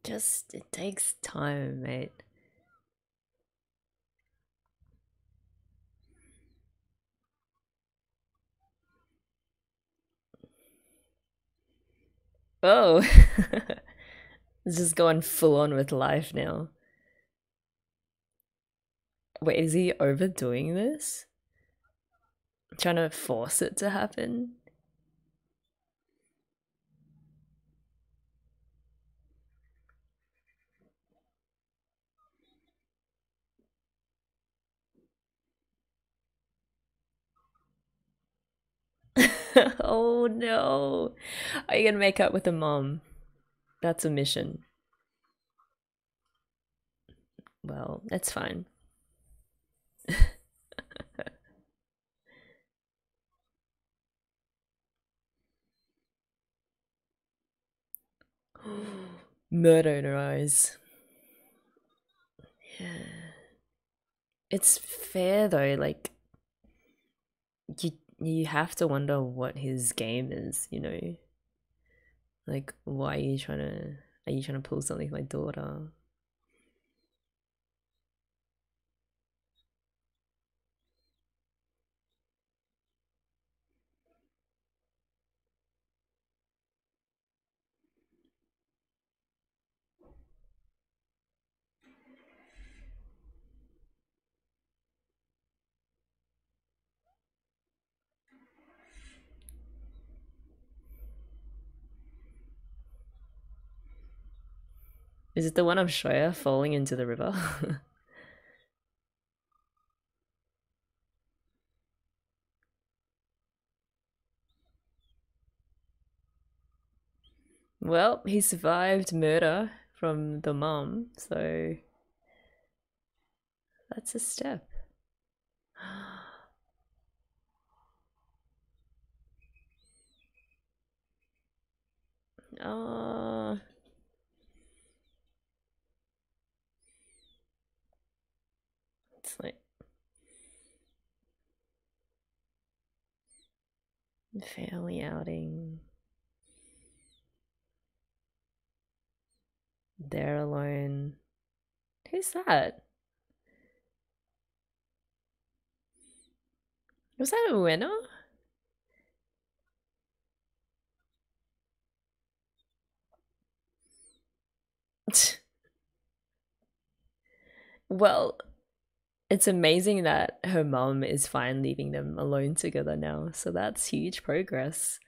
S1: Just, it takes time, mate. Oh. It's just going full on with life now. Wait, is he overdoing this? Trying to force it to happen? Oh no. Are you gonna make up with the mom? That's a mission. Well, that's fine. Murder in her eyes. Yeah. It's fair though, like you have to wonder what his game is, you know? Like why are you trying to pull something with my daughter? Is it the one of Shoya falling into the river? Well, he survived murder from the mom, so that's a step. Oh, it's like family outing. They're alone. Who's that? Was that Ueno? Well, it's amazing that her mom is fine leaving them alone together now, so that's huge progress.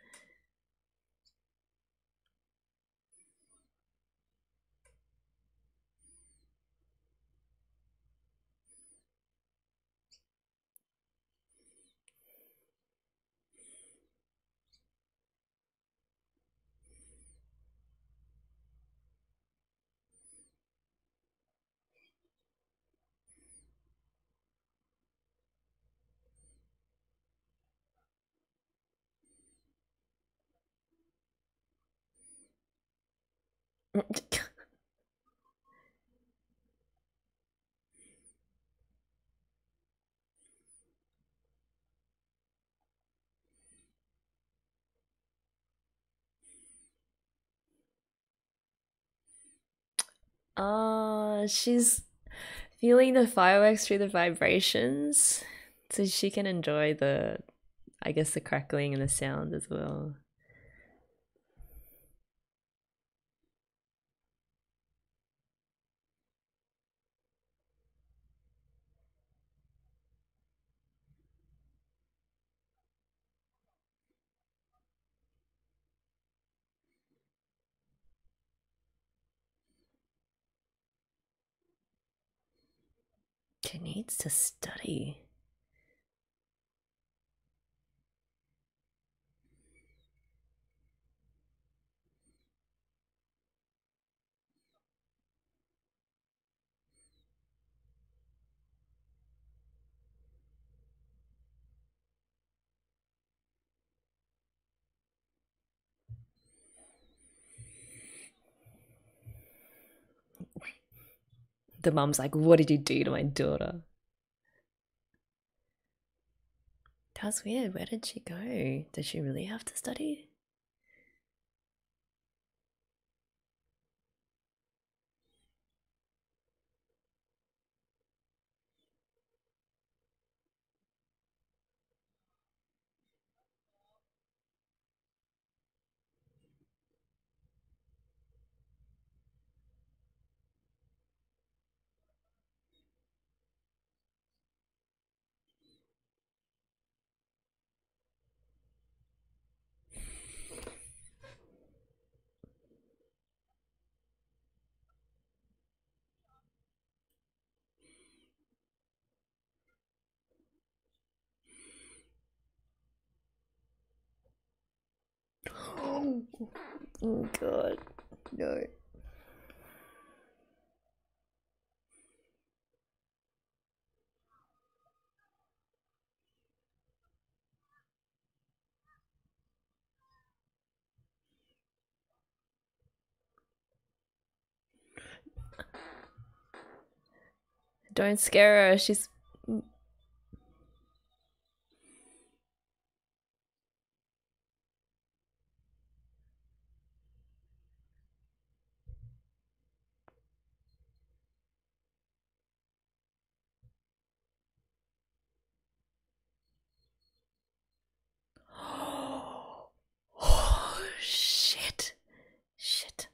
S1: She's feeling the fireworks through the vibrations, so she can enjoy the, I guess, the crackling and the sound as well. She needs to study. The mom's like, "What did you do to my daughter?" That was weird. Where did she go? Did she really have to study? Oh god. no. Don't scare her. She's... Oh, shit. Shit.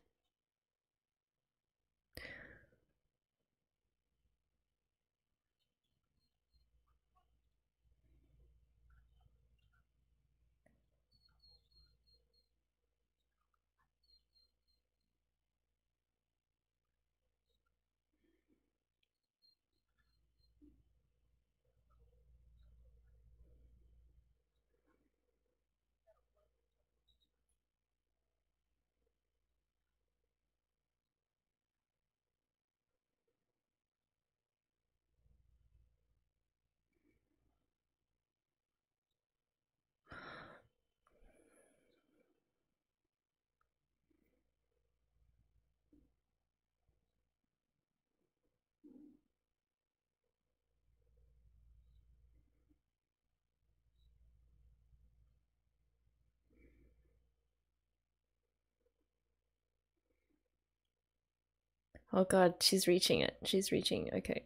S1: Oh god, she's reaching it. She's reaching. Okay.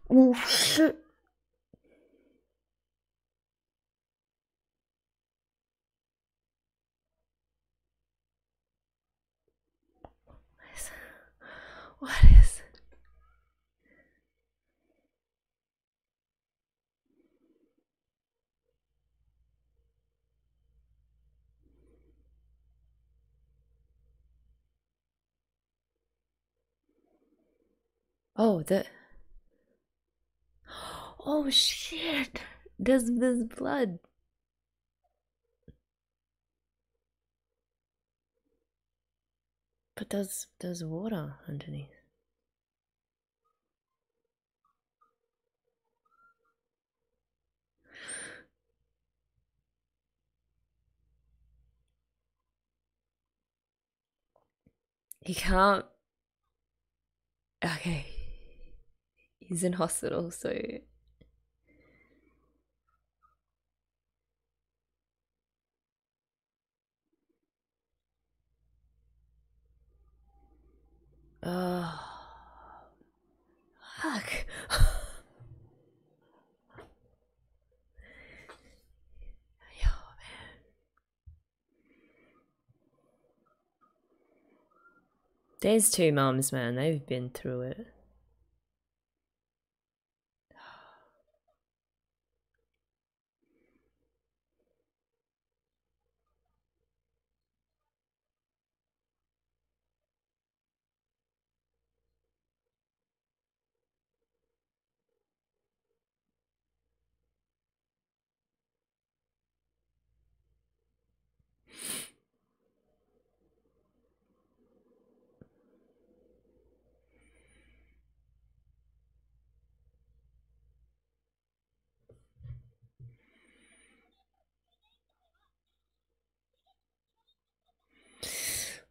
S1: Oh shit. What is... Oh, the... Oh shit. There's blood. But there's water underneath. He can't... Okay. He's in hospital, so... Oh... Fuck. Yo, man. There's two mums, man. They've been through it.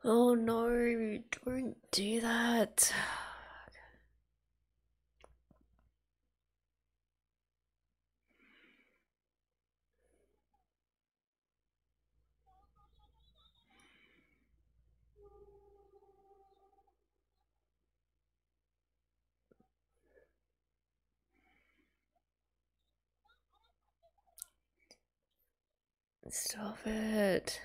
S1: Oh no, don't do that. Stop it.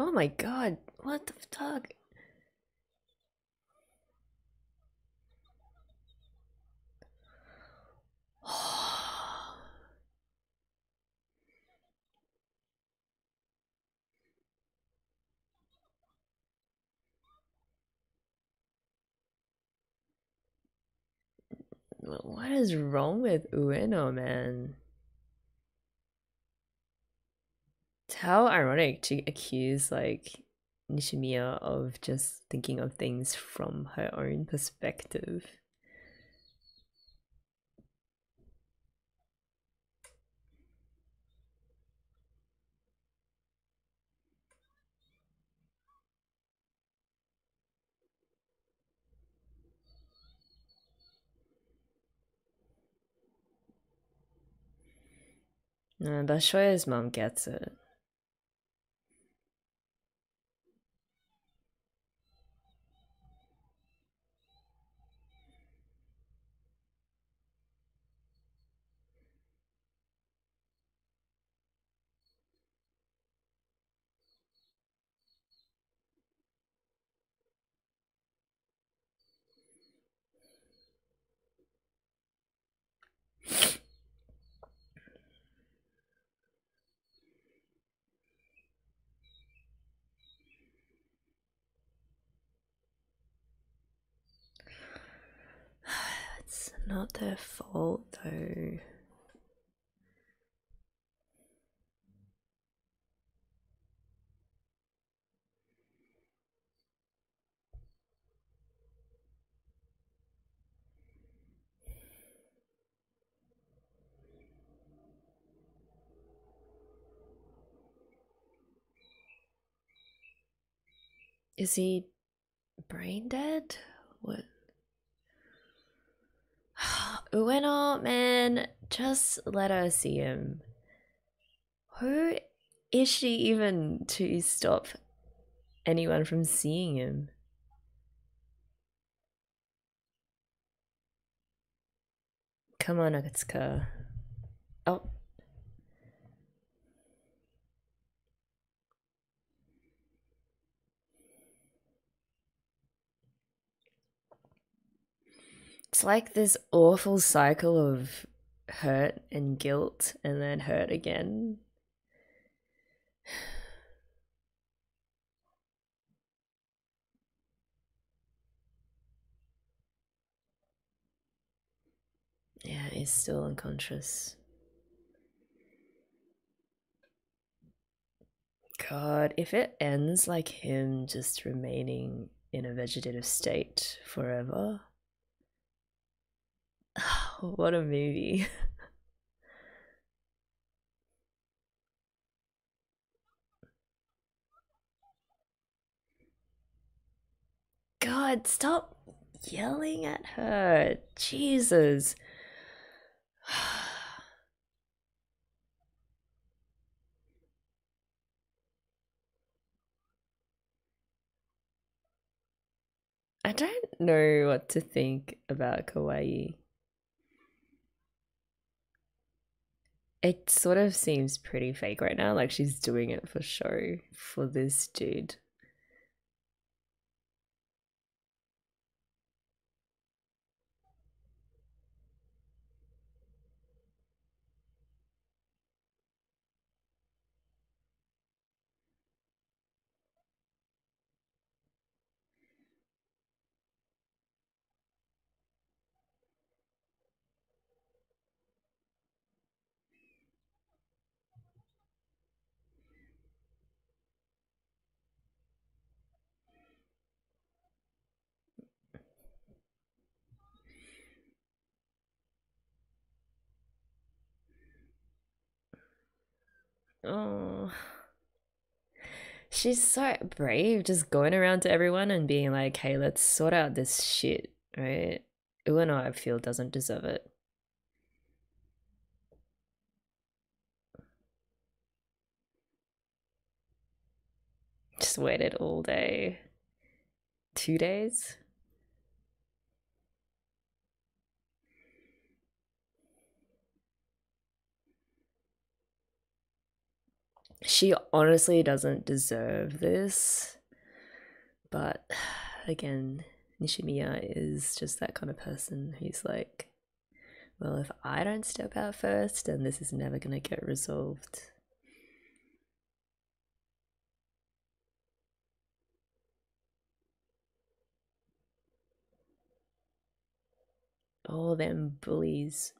S1: Oh my god, what the fuck? What is wrong with Ueno, man? It's how ironic to accuse like NishiMIya of just thinking of things from her own perspective. No, but Shoya's mom gets it. It's not their fault though. Is he brain dead? What? Ueno, man, just let her see him. Who is she even to stop anyone from seeing him? Come on, Akatsuka. Oh. It's like this awful cycle of hurt and guilt and then hurt again. Yeah, he's still unconscious. God, if it ends like him just remaining in a vegetative state forever. What a movie. God, stop yelling at her. Jesus. I don't know what to think about Kawai. It sort of seems pretty fake right now, like she's doing it for show for this dude. Oh. She's so brave, just going around to everyone and being like, hey, let's sort out this shit, right? Ueno, I feel, doesn't deserve it. Just waited all day. 2 days? She honestly doesn't deserve this. But again, NishiMIya is just that kind of person who's like, well, if I don't step out first, then this is never gonna get resolved. All them bullies.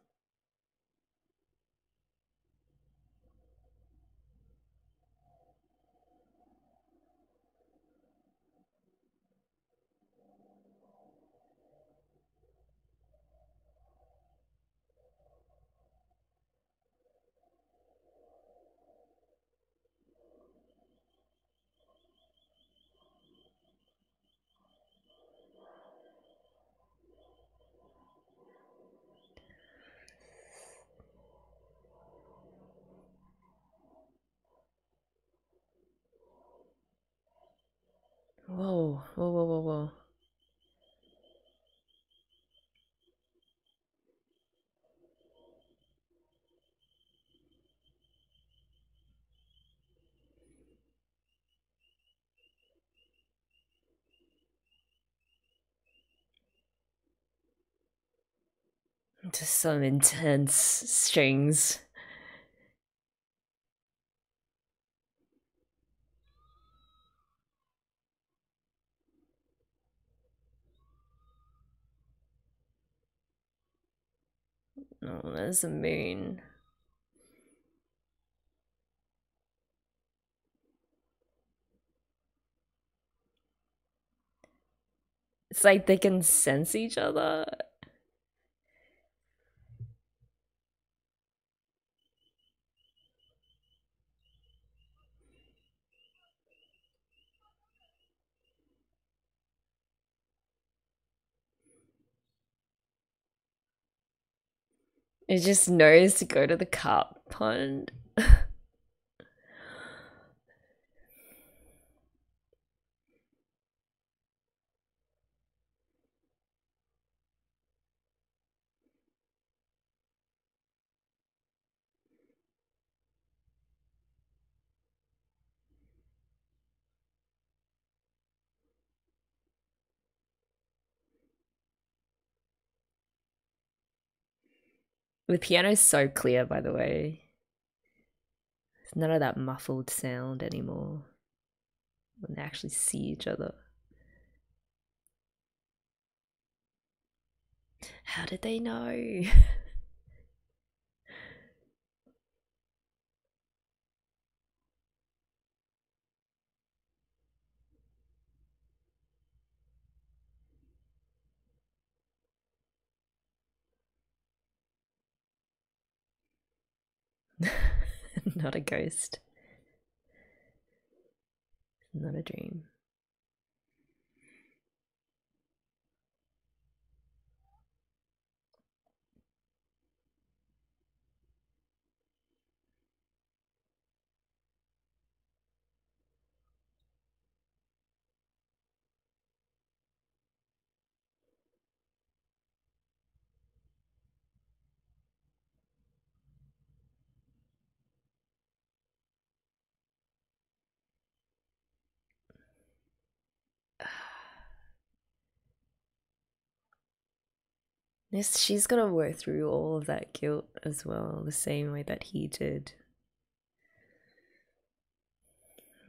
S1: Whoa, whoa, whoa, whoa, whoa. Just some intense strings. Oh, there's a moon. It's like they can sense each other. It just knows to go to the carp pond. The piano's so clear, by the way. There's none of that muffled sound anymore when they actually see each other. How did they know? Not a ghost. Not a dream. She's got to work through all of that guilt as well, the same way that he did.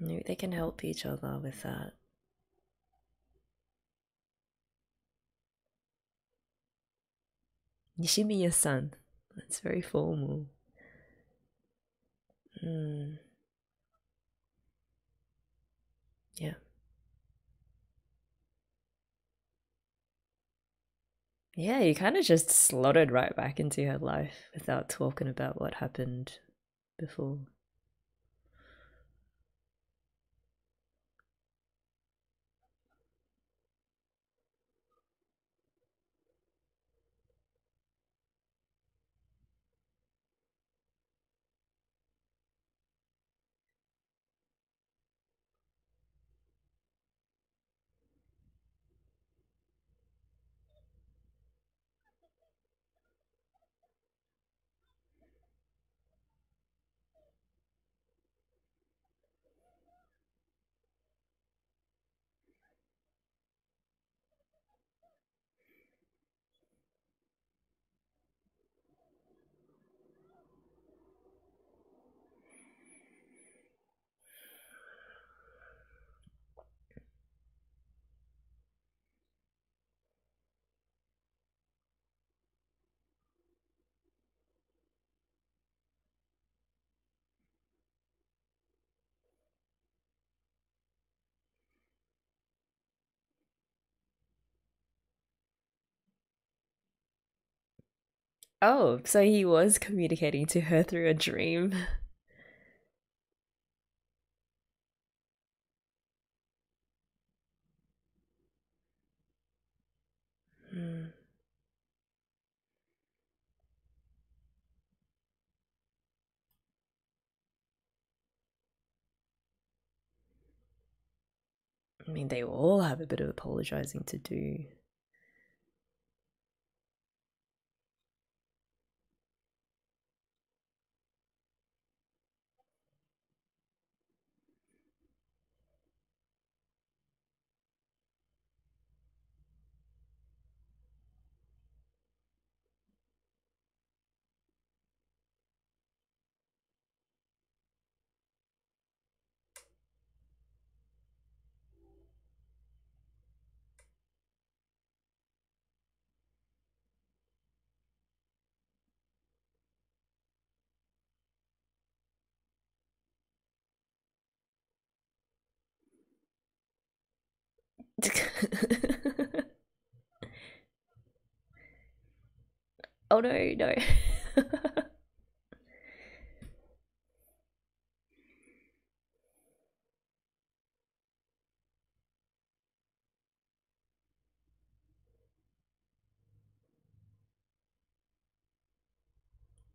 S1: Maybe they can help each other with that. NishiMIya-san. That's very formal. Yeah. Yeah, you kind of just slotted right back into her life without talking about what happened before. Oh, so he was communicating to her through a dream. Hmm. I mean, they all have a bit of apologizing to do. Oh no, no.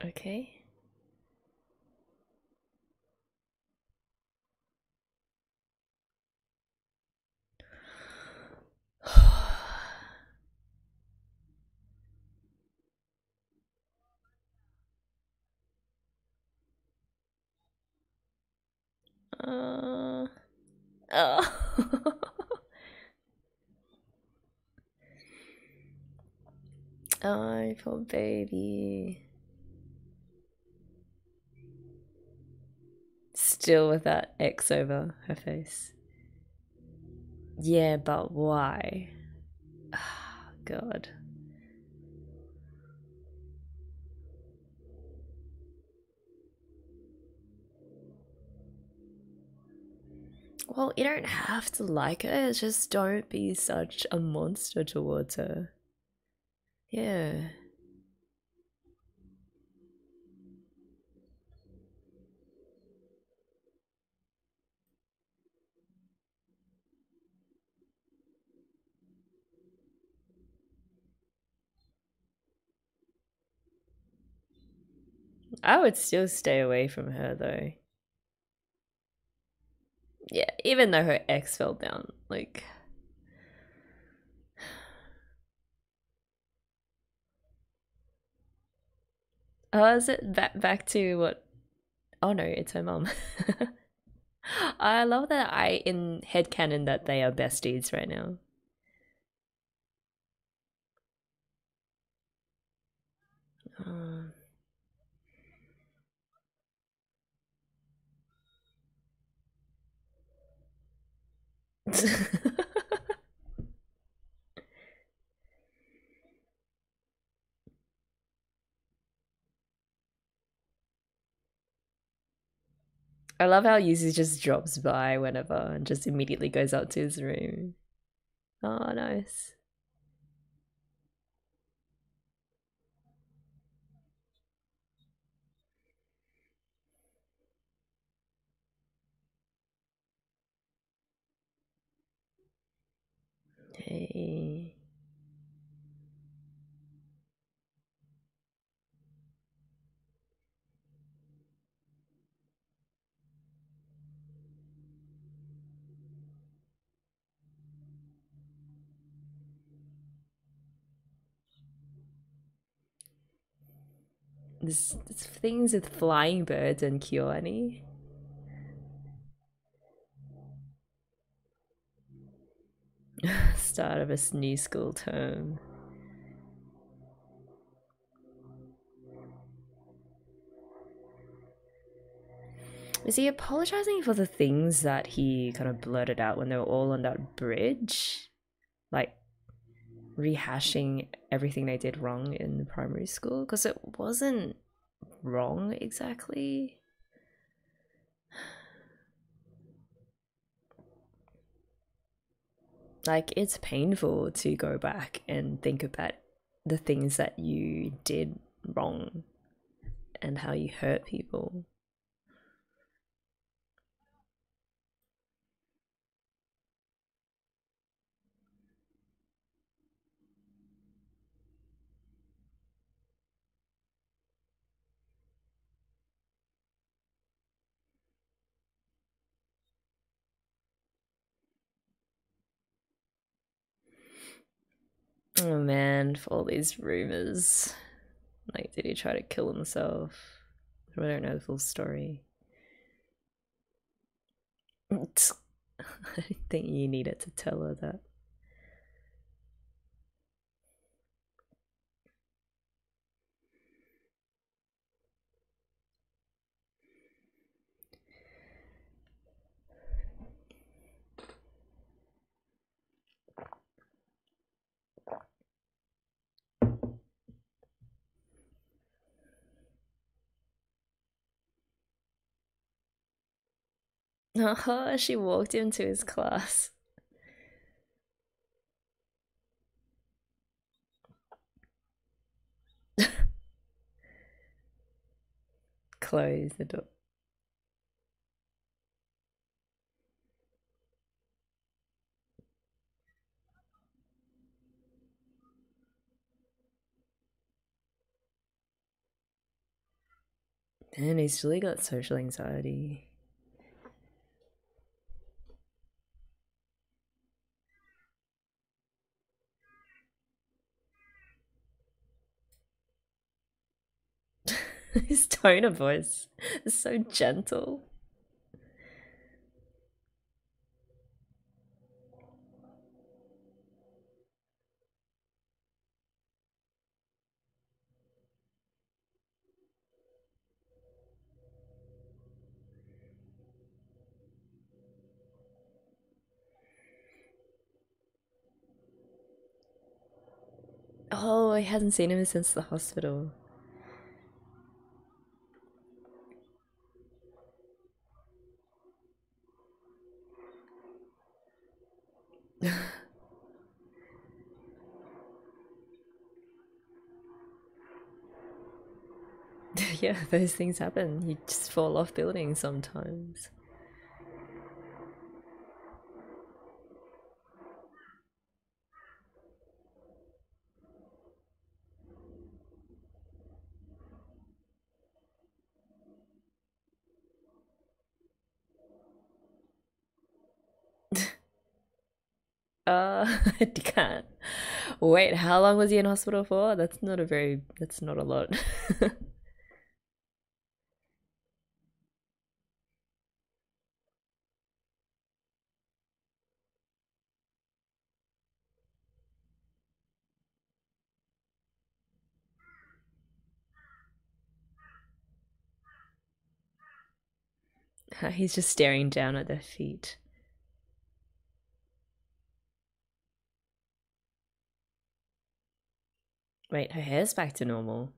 S1: Okay. Uh, oh. Oh, poor baby. Still with that X over her face. Yeah, but why? God. Well, you don't have to like her, just don't be such a monster towards her. Yeah. I would still stay away from her though. Yeah, even though her ex fell down. Like, is it back to what? Oh no, it's her mum. I love that I in headcanon that they are besties right now. Um, I love how Yuzu just drops by whenever and just immediately goes up to his room. Oh, nice. Hey. This things with flying birds and Kyoani. Start of a new school term. Is he apologizing for the things that he kind of blurted out when they were all on that bridge? Like rehashing everything they did wrong in the primary school? Because it wasn't wrong exactly. Like, it's painful to go back and think about the things that you did wrong and how you hurt people. Oh man, for all these rumors. Like, did he try to kill himself? I don't know the full story. I think you needed to tell her that. Oh, she walked into his class. Close the door. And he's really got social anxiety. His tone of voice is so gentle. Oh, I hadn't seen him since the hospital. Yeah, those things happen. You just fall off buildings sometimes. I can't. Wait, how long was he in hospital for? That's not a lot. He's just staring down at their feet. Wait, her hair's back to normal.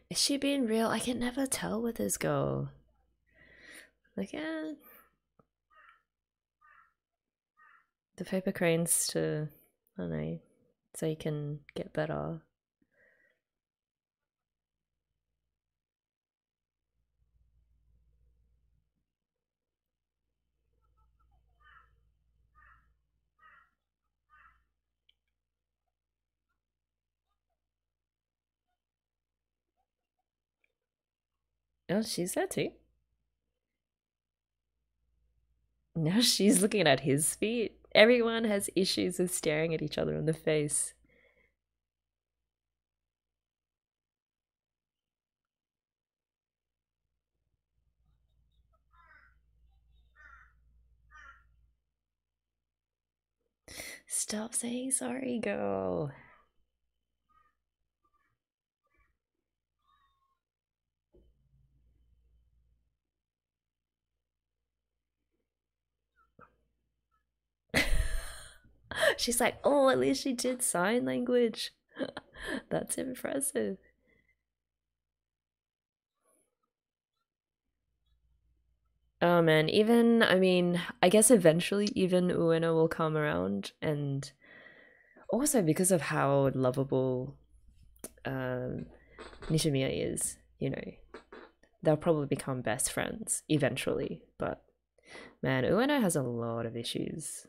S1: Is she being real? I can never tell with this girl. Like, the paper cranes to, I don't know, so you can get better. Oh, she's there too. Now she's looking at his feet. Everyone has issues with staring at each other in the face. Stop saying sorry, girl. She's like, oh, at least she did sign language. That's impressive. Oh man, even I mean, I guess eventually even Ueno will come around, and also because of how lovable um NishiMIya is, they'll probably become best friends eventually. But man, Ueno has a lot of issues.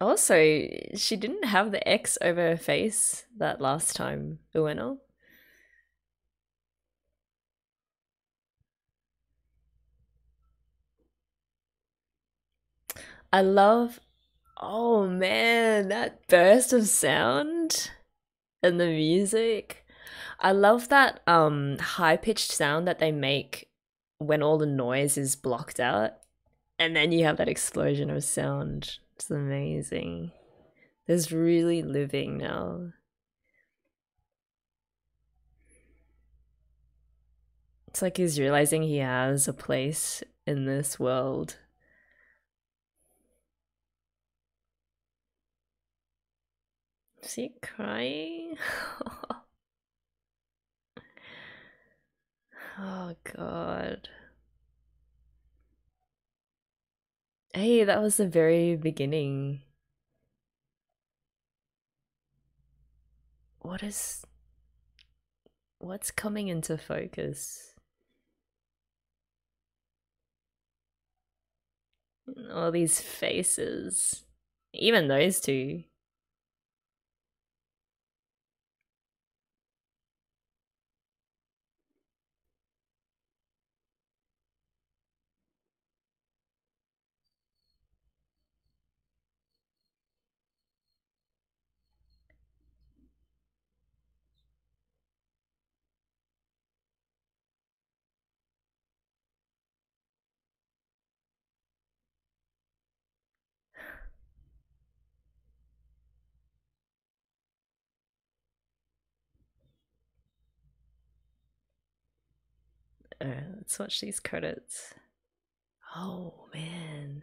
S1: Also, she didn't have the X over her face that last time, Ueno. I love, oh man, that burst of sound and the music. I love that high pitched sound that they make when all the noise is blocked out, and then you have that explosion of sound. It's amazing. There's really living now. It's like he's realizing he has a place in this world. Is he crying? Oh god. Hey, that was the very beginning. What's coming into focus? All these faces. Even those two. Let's watch these credits. Oh man.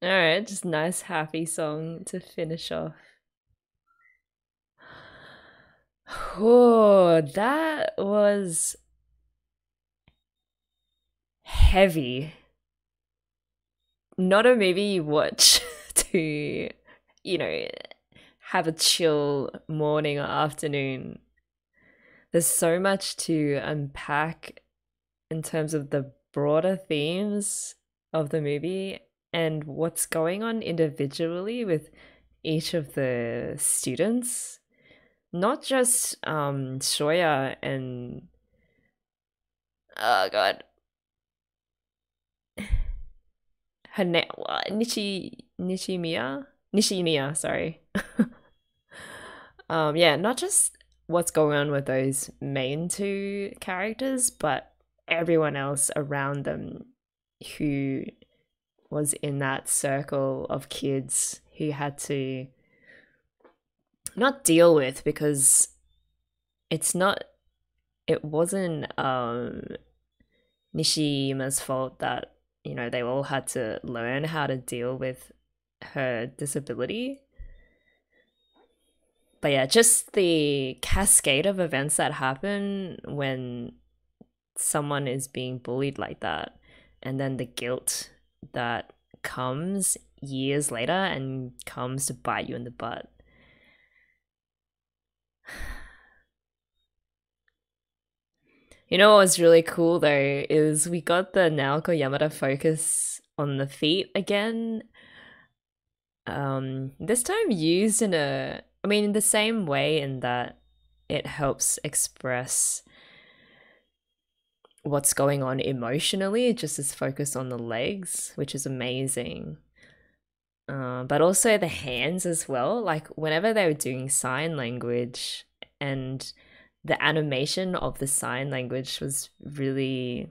S1: Alright, just nice happy song to finish off. Oh, that was heavy. Not a movie you watch to, you know, have a chill morning or afternoon. There's so much to unpack in terms of the broader themes of the movie and what's going on individually with each of the students. Not just Shoya and oh god, NishiMIya, sorry. Yeah, not just what's going on with those main two characters, but everyone else around them who was in that circle of kids who had to not deal with, because it wasn't Nishima's fault that they all had to learn how to deal with her disability. But yeah, just the cascade of events that happen when someone is being bullied like that, and then the guilt that comes years later and comes to bite you in the butt. You know what was really cool though is we got the Naoko Yamada focus on the feet again. This time used in the same way, in that it helps express what's going on emotionally, just as focused on the legs, which is amazing. but also the hands as well. Like whenever they were doing sign language, and the animation of the sign language was really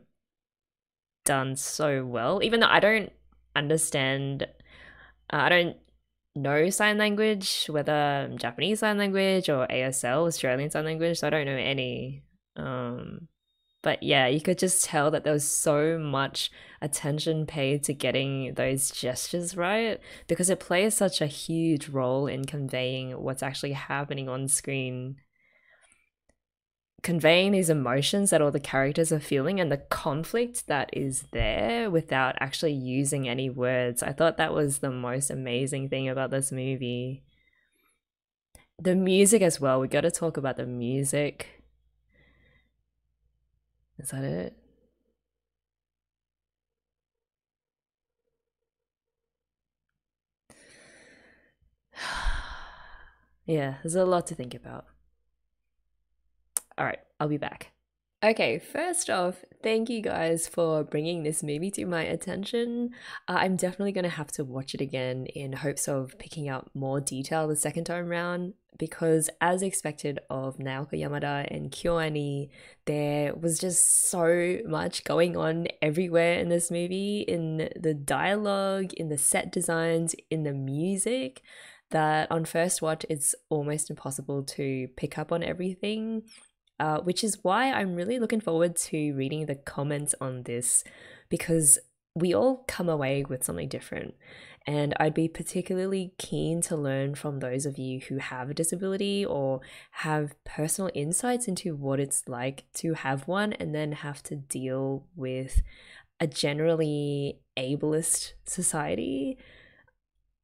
S1: done so well. Even though I don't understand, I don't know sign language, whether Japanese sign language or ASL, Australian sign language. So I don't know any. But yeah, you could just tell that there was so much attention paid to getting those gestures right, because it plays such a huge role in conveying what's actually happening on screen, conveying these emotions that all the characters are feeling and the conflict that is there without actually using any words. I thought that was the most amazing thing about this movie. The music as well. We got to talk about the music. Is that it? Yeah, there's a lot to think about. All right, I'll be back. Okay, first off, thank you guys for bringing this movie to my attention. I'm definitely going to have to watch it again in hopes of picking up more detail the second time round, because as expected of Naoka Yamada and KyoAni, there was just so much going on everywhere in this movie, in the dialogue, in the set designs, in the music, that on first watch it's almost impossible to pick up on everything. Which is why I'm really looking forward to reading the comments on this, because we all come away with something different. And I'd be particularly keen to learn from those of you who have a disability or have personal insights into what it's like to have one and then have to deal with a generally ableist society.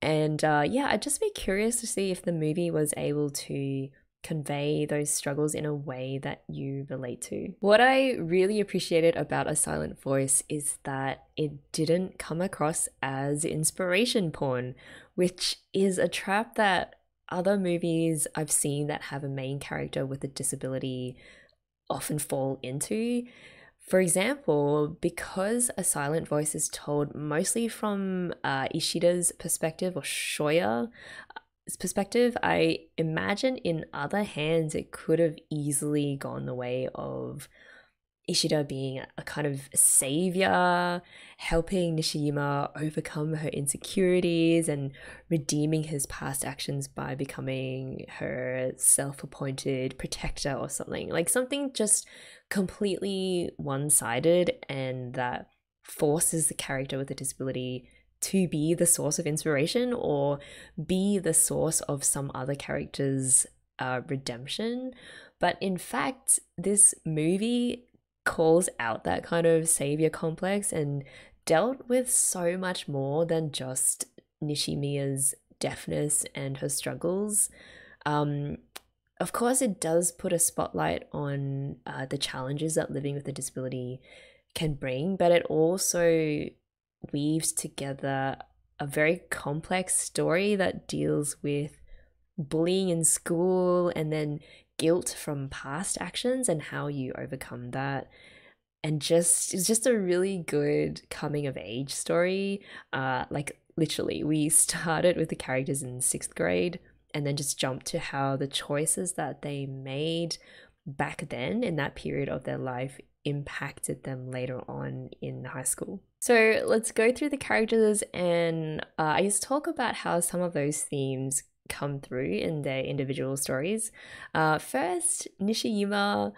S1: And yeah, I'd just be curious to see if the movie was able to convey those struggles in a way that you relate to. What I really appreciated about A Silent Voice is that it didn't come across as inspiration porn, which is a trap that other movies I've seen that have a main character with a disability often fall into. For example, because A Silent Voice is told mostly from Ishida's perspective, or Shoya's perspective, I imagine in other hands it could have easily gone the way of Ishida being a kind of savior, helping NishiMIya overcome her insecurities and redeeming his past actions by becoming her self-appointed protector or something. Like something just completely one-sided, and that forces the character with a disability to be the source of inspiration or be the source of some other character's redemption. But in fact, this movie calls out that kind of savior complex and dealt with so much more than just NishiMIya's deafness and her struggles. Of course, it does put a spotlight on the challenges that living with a disability can bring, but it also weaves together a very complex story that deals with bullying in school and then guilt from past actions and how you overcome that. And just it's just a really good coming of age story. Like literally, we started with the characters in 6th grade and then just jumped to how the choices that they made back then in that period of their life impacted them later on in high school. So let's go through the characters and I guess talk about how some of those themes come through in their individual stories. First, NishiMIya,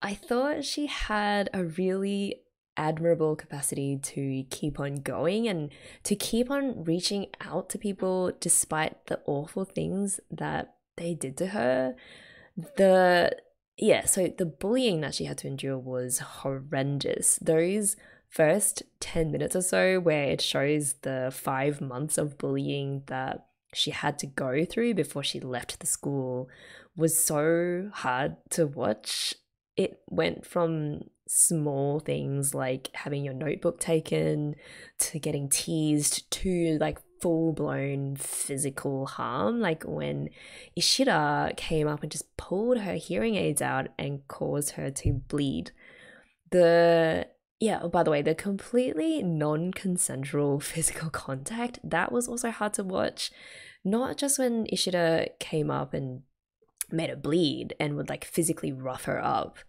S1: I thought she had a really admirable capacity to keep on going and to keep on reaching out to people despite the awful things that they did to her. So the bullying that she had to endure was horrendous. Those first 10 minutes or so where it shows the 5 months of bullying that she had to go through before she left the school was so hard to watch. It went from small things like having your notebook taken to getting teased to like full-blown physical harm, like when Ishida came up and just pulled her hearing aids out and caused her to bleed. yeah, oh, by the way, the completely non-consensual physical contact, that was also hard to watch. Not just when Ishida came up and made her bleed and would like physically rough her up,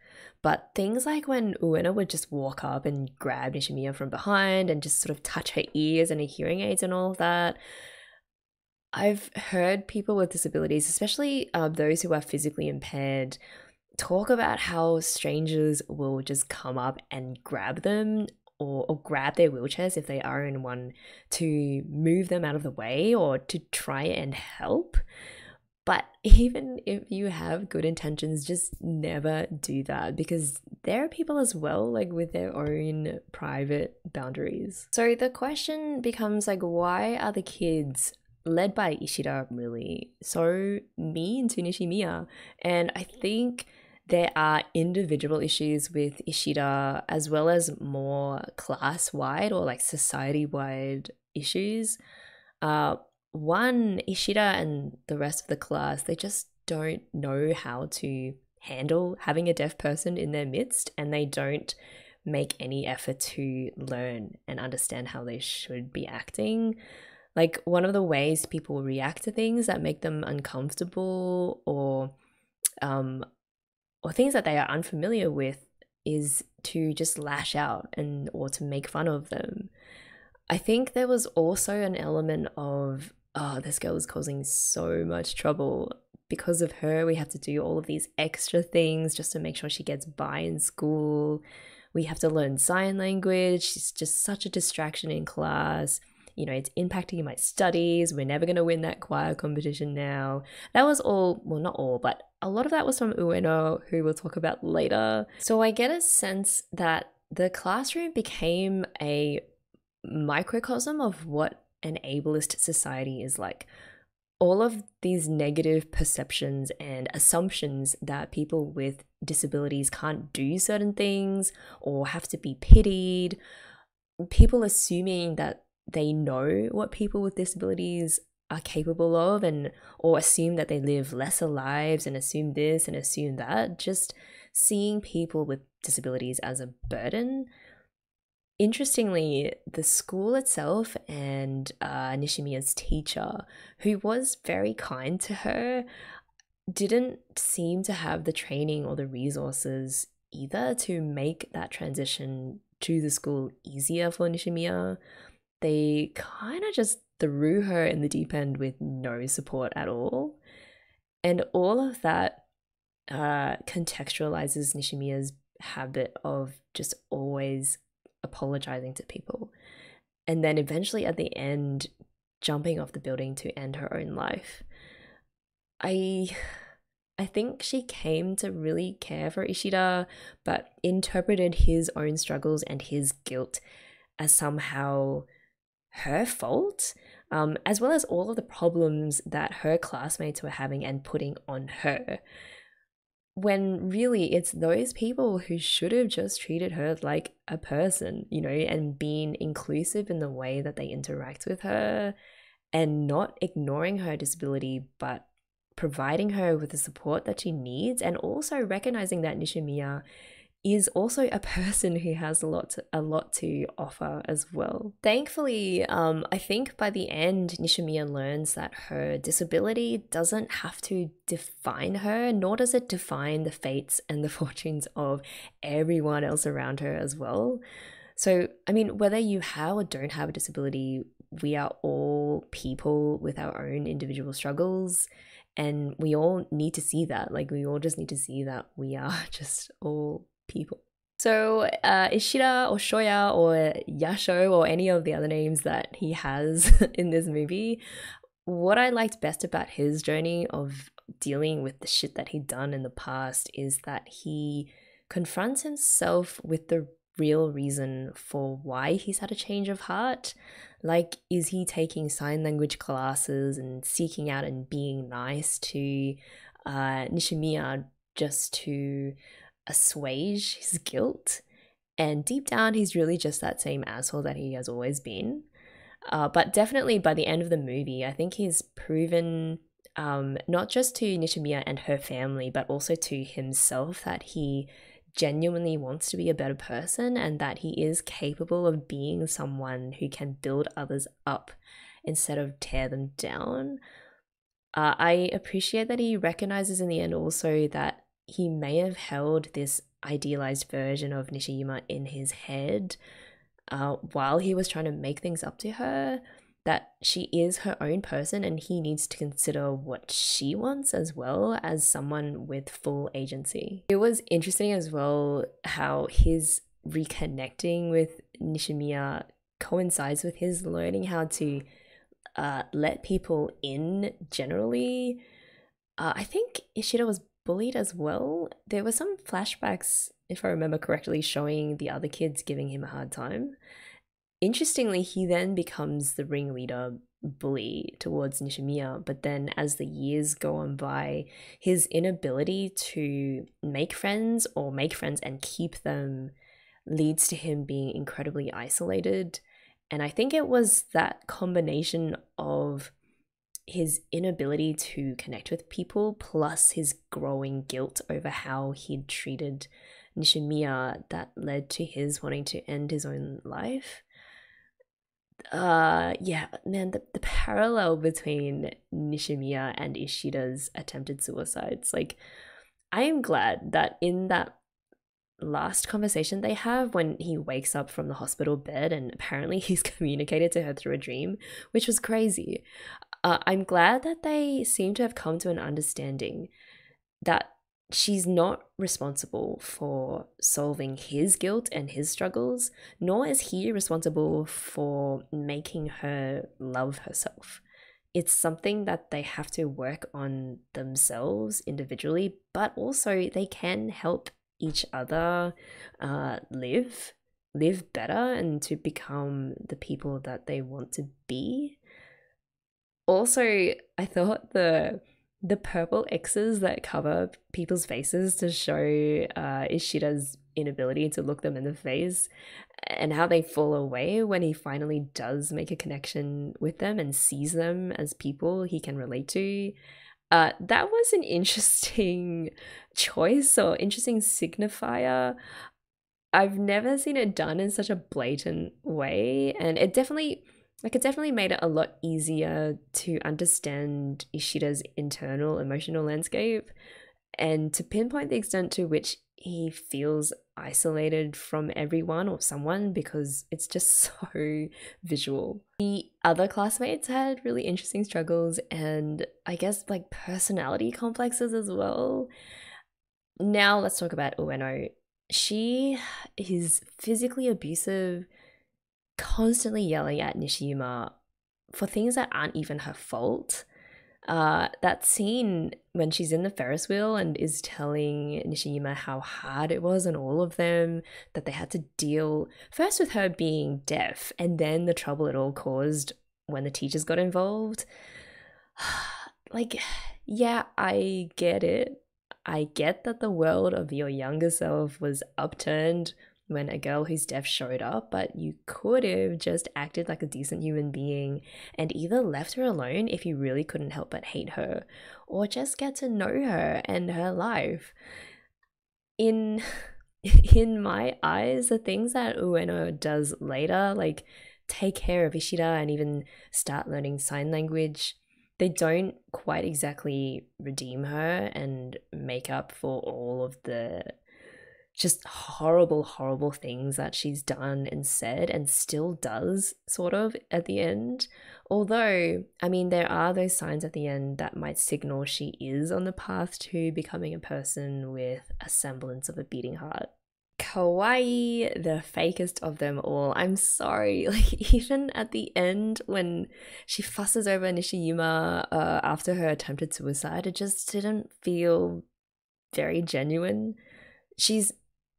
S1: but things like when Ueno would just walk up and grab NishiMIya from behind and just sort of touch her ears and her hearing aids and all of that. I've heard people with disabilities, especially those who are physically impaired, talk about how strangers will just come up and grab them or grab their wheelchairs if they are in one to move them out of the way or to try and help. But even if you have good intentions, just never do that, because there are people as well, like with their own private boundaries. So the question becomes like, why are the kids led by Ishida really so mean to NishiMIya? And I think there are individual issues with Ishida as well as more class-wide or like society-wide issues. One, Ishida and the rest of the class, they just don't know how to handle having a deaf person in their midst, and they don't make any effort to learn and understand how they should be acting. Like, one of the ways people react to things that make them uncomfortable or things that they are unfamiliar with is to just lash out and or to make fun of them. I think there was also an element of, oh, this girl is causing so much trouble. Because of her, we have to do all of these extra things just to make sure she gets by in school. We have to learn sign language. She's just such a distraction in class. You know, it's impacting my studies. We're never going to win that choir competition now. That was all, well, not all, but a lot of that was from Ueno, who we'll talk about later. So I get a sense that the classroom became a microcosm of what an ableist society is like. All of these negative perceptions and assumptions that people with disabilities can't do certain things or have to be pitied, people assuming that they know what people with disabilities are capable of, and or assume that they live lesser lives and assume this and assume that, just seeing people with disabilities as a burden. Interestingly, the school itself and NishiMIya's teacher, who was very kind to her, didn't seem to have the training or the resources either to make that transition to the school easier for NishiMIya. They kind of just threw her in the deep end with no support at all. And all of that contextualizes NishiMIya's habit of just always apologizing to people. And then eventually at the end, jumping off the building to end her own life. I think she came to really care for Ishida, but interpreted his own struggles and his guilt as somehow her fault, as well as all of the problems that her classmates were having and putting on her. When really it's those people who should have just treated her like a person, you know, and been inclusive in the way that they interact with her and not ignoring her disability, but providing her with the support that she needs, and also recognizing that NishiMIya is also a person who has a lot to offer as well. Thankfully, I think by the end, NishiMIya learns that her disability doesn't have to define her, nor does it define the fates and the fortunes of everyone else around her as well. So, I mean, whether you have or don't have a disability, we are all people with our own individual struggles, and we all need to see that. Like, we all just need to see that we are just all people. So Ishida or Shoya or Yasho or any of the other names that he has in this movie, what I liked best about his journey of dealing with the shit that he'd done in the past is that he confronts himself with the real reason for why he's had a change of heart. Like, is he taking sign language classes and seeking out and being nice to NishiMIya just to assuage his guilt? And deep down, he's really just that same asshole that he has always been. But definitely by the end of the movie, I think he's proven not just to NishiMIya and her family, but also to himself, that he genuinely wants to be a better person and that he is capable of being someone who can build others up instead of tear them down. I appreciate that he recognizes in the end also that he may have held this idealized version of NishiMIya in his head while he was trying to make things up to her, that she is her own person and he needs to consider what she wants as well as someone with full agency. It was interesting as well how his reconnecting with NishiMIya coincides with his learning how to let people in generally. I think Ishida was bullied as well. There were some flashbacks, if I remember correctly, showing the other kids giving him a hard time. Interestingly, he then becomes the ringleader bully towards NishiMIya, but then as the years go on by, his inability to make friends and keep them leads to him being incredibly isolated. And I think it was that combination of his inability to connect with people plus his growing guilt over how he'd treated NishiMIya that led to his wanting to end his own life. Yeah, man, the parallel between NishiMIya and Ishida's attempted suicides, like, I am glad that in that last conversation they have when he wakes up from the hospital bed and apparently he's communicated to her through a dream, which was crazy. I'm glad that they seem to have come to an understanding that she's not responsible for solving his guilt and his struggles, nor is he responsible for making her love herself. It's something that they have to work on themselves individually, but also they can help each other live better and to become the people that they want to be. Also, I thought the purple X's that cover people's faces to show Ishida's inability to look them in the face and how they fall away when he finally does make a connection with them and sees them as people he can relate to. That was an interesting choice or interesting signifier. I've never seen it done in such a blatant way, and it definitely made it a lot easier to understand Ishida's internal emotional landscape and to pinpoint the extent to which he feels isolated from everyone or someone, because it's just so visual. The other classmates had really interesting struggles and I guess like personality complexes as well. Now let's talk about Ueno. She is physically abusive, constantly yelling at NishiMIya for things that aren't even her fault. That scene when she's in the Ferris wheel and is telling NishiMIya how hard it was on all of them, that they had to deal first with her being deaf and then the trouble it all caused when the teachers got involved. Like, yeah, I get it. I get that the world of your younger self was upturned when a girl who's deaf showed up, but you could have just acted like a decent human being and either left her alone if you really couldn't help but hate her, or just get to know her and her life. In my eyes, the things that Ueno does later, like take care of Ishida and even start learning sign language, they don't quite exactly redeem her and make up for all of the just horrible things that she's done and said and still does sort of at the end. Although, I mean, there are those signs at the end that might signal she is on the path to becoming a person with a semblance of a beating heart. Kawai, the fakest of them all. I'm sorry, like even at the end when she fusses over NishiMIya after her attempted suicide, it just didn't feel very genuine. She's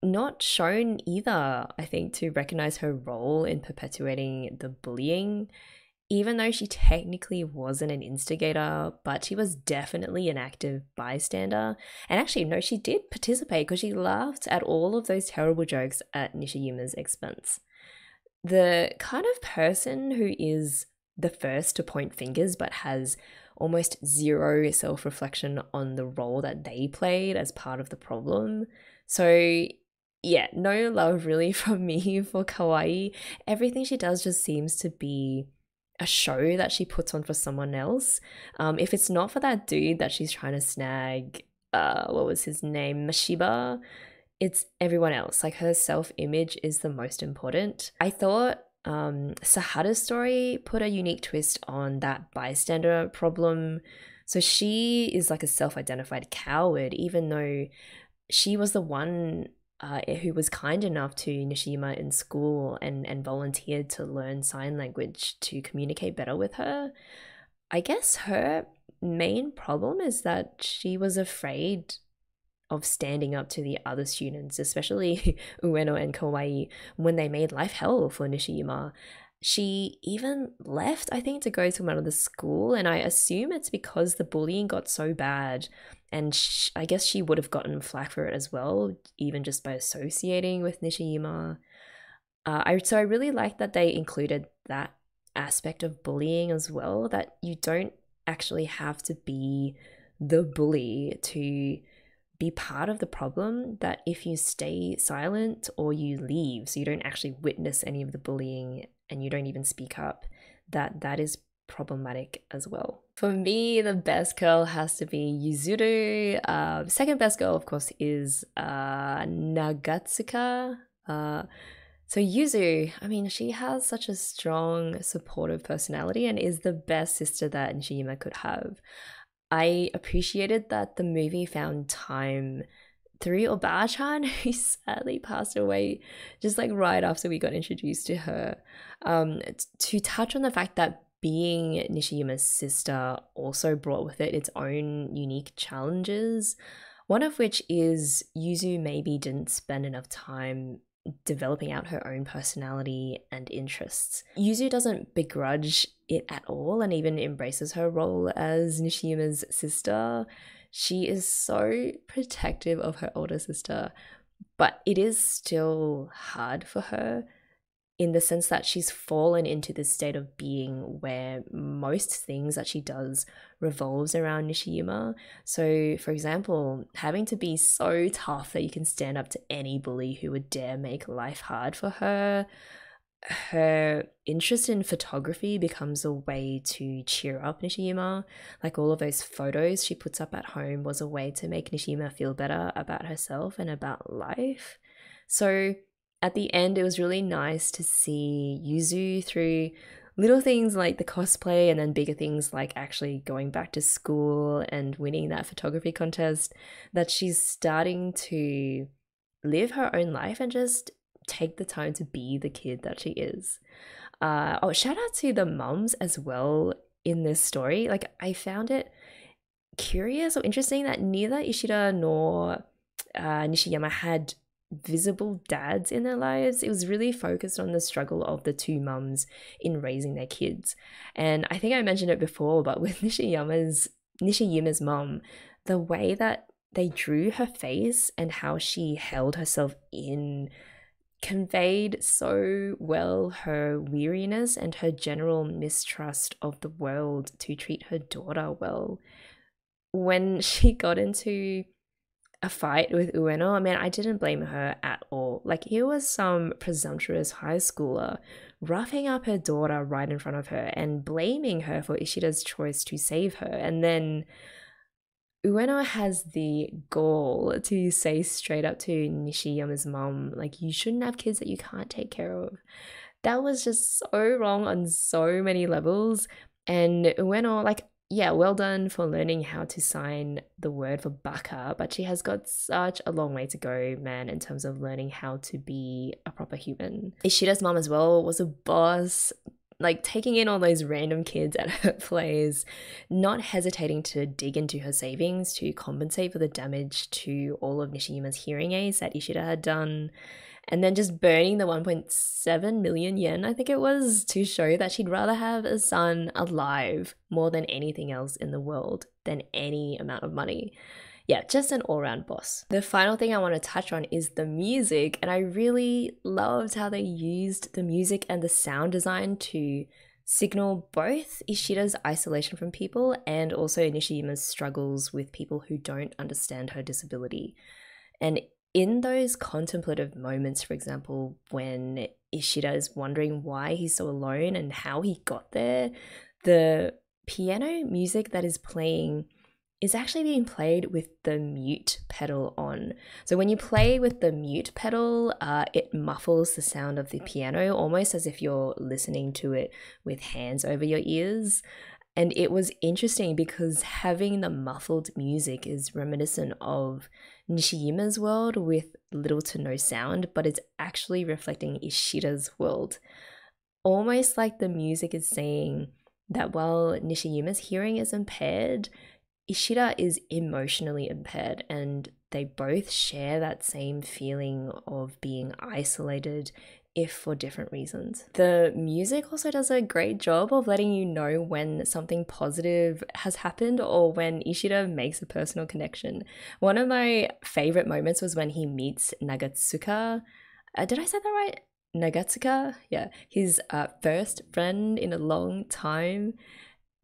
S1: not shown either, I think, to recognize her role in perpetuating the bullying, even though she technically wasn't an instigator, but she was definitely an active bystander. And actually, no, she did participate because she laughed at all of those terrible jokes at NishiMIya's expense. The kind of person who is the first to point fingers but has almost zero self-reflection on the role that they played as part of the problem. So yeah, no love really from me for Kawai. Everything she does just seems to be a show that she puts on for someone else. If it's not for that dude that she's trying to snag, what was his name? Mashiba, it's everyone else. Like her self-image is the most important. I thought Sahara's story put a unique twist on that bystander problem. So she is like a self-identified coward, even though she was the one who was kind enough to NishiMIya in school and volunteered to learn sign language to communicate better with her. I guess her main problem is that she was afraid of standing up to the other students, especially Ueno and Kawai, when they made life hell for NishiMIya. She even left, I think, to go to another school, and I assume it's because the bullying got so bad, and I guess she would have gotten flack for it as well, even just by associating with NishiMIya. So I really like that they included that aspect of bullying as well, that you don't actually have to be the bully to be part of the problem, that if you stay silent or you leave so you don't actually witness any of the bullying and you don't even speak up, that is problematic as well. For me, the best girl has to be Yuzuru. Second best girl, of course, is Nagatsuka. So Yuzu, I mean, she has such a strong, supportive personality and is the best sister that NishiMIya could have. I appreciated that the movie found time through Oba-chan, who sadly passed away just like right after we got introduced to her, to touch on the fact that being NishiMIya's sister also brought with it its own unique challenges, one of which is Yuzu maybe didn't spend enough time developing out her own personality and interests. Yuzu doesn't begrudge it at all and even embraces her role as NishiMIya's sister. She is so protective of her older sister, but it is still hard for her in the sense that she's fallen into this state of being where most things that she does revolves around NishiMIya. So, for example, having to be so tough that you can stand up to any bully who would dare make life hard for her. Her interest in photography becomes a way to cheer up NishiMIya. Like all of those photos she puts up at home was a way to make NishiMIya feel better about herself and about life. So at the end, it was really nice to see Yuzu through little things like the cosplay and then bigger things like actually going back to school and winning that photography contest, that she's starting to live her own life and just take the time to be the kid that she is. Shout out to the mums as well in this story. Like, I found it curious or interesting that neither Ishida nor NishiMIya had visible dads in their lives. It was really focused on the struggle of the two mums in raising their kids. And I think I mentioned it before, but with NishiYuma's mum, the way that they drew her face and how she held herself in conveyed so well her weariness and her general mistrust of the world to treat her daughter well. When she got into a fight with Ueno, I mean, I didn't blame her at all. Like, here was some presumptuous high schooler roughing up her daughter right in front of her and blaming her for Ishida's choice to save her. And then Ueno has the gall to say straight up to NishiYuma's mom, like, you shouldn't have kids that you can't take care of. That was just so wrong on so many levels. And Ueno, like, yeah, well done for learning how to sign the word for baka, but she has got such a long way to go, man, in terms of learning how to be a proper human. Ishida's mom as well was a boss, like taking in all those random kids at her plays, not hesitating to dig into her savings to compensate for the damage to all of NishiYuma's hearing aids that Ishida had done, and then just burning the 1.7 million yen, I think it was, to show that she'd rather have a son alive more than anything else in the world, than any amount of money. Yeah, just an all-round boss. The final thing I want to touch on is the music, and I really loved how they used the music and the sound design to signal both Ishida's isolation from people and also NishiYuma's struggles with people who don't understand her disability. And in those contemplative moments, for example, when Ishida is wondering why he's so alone and how he got there, the piano music that is playing is actually being played with the mute pedal on. So when you play with the mute pedal, it muffles the sound of the piano, almost as if you're listening to it with hands over your ears. And it was interesting because having the muffled music is reminiscent of NishiMIya's world with little to no sound, but it's actually reflecting Ishida's world. Almost like the music is saying that while NishiMIya's hearing is impaired, Ishida is emotionally impaired, and they both share that same feeling of being isolated, if for different reasons. The music also does a great job of letting you know when something positive has happened or when Ishida makes a personal connection. One of my favorite moments was when he meets Nagatsuka. Did I say that right? Nagatsuka? Yeah, his first friend in a long time.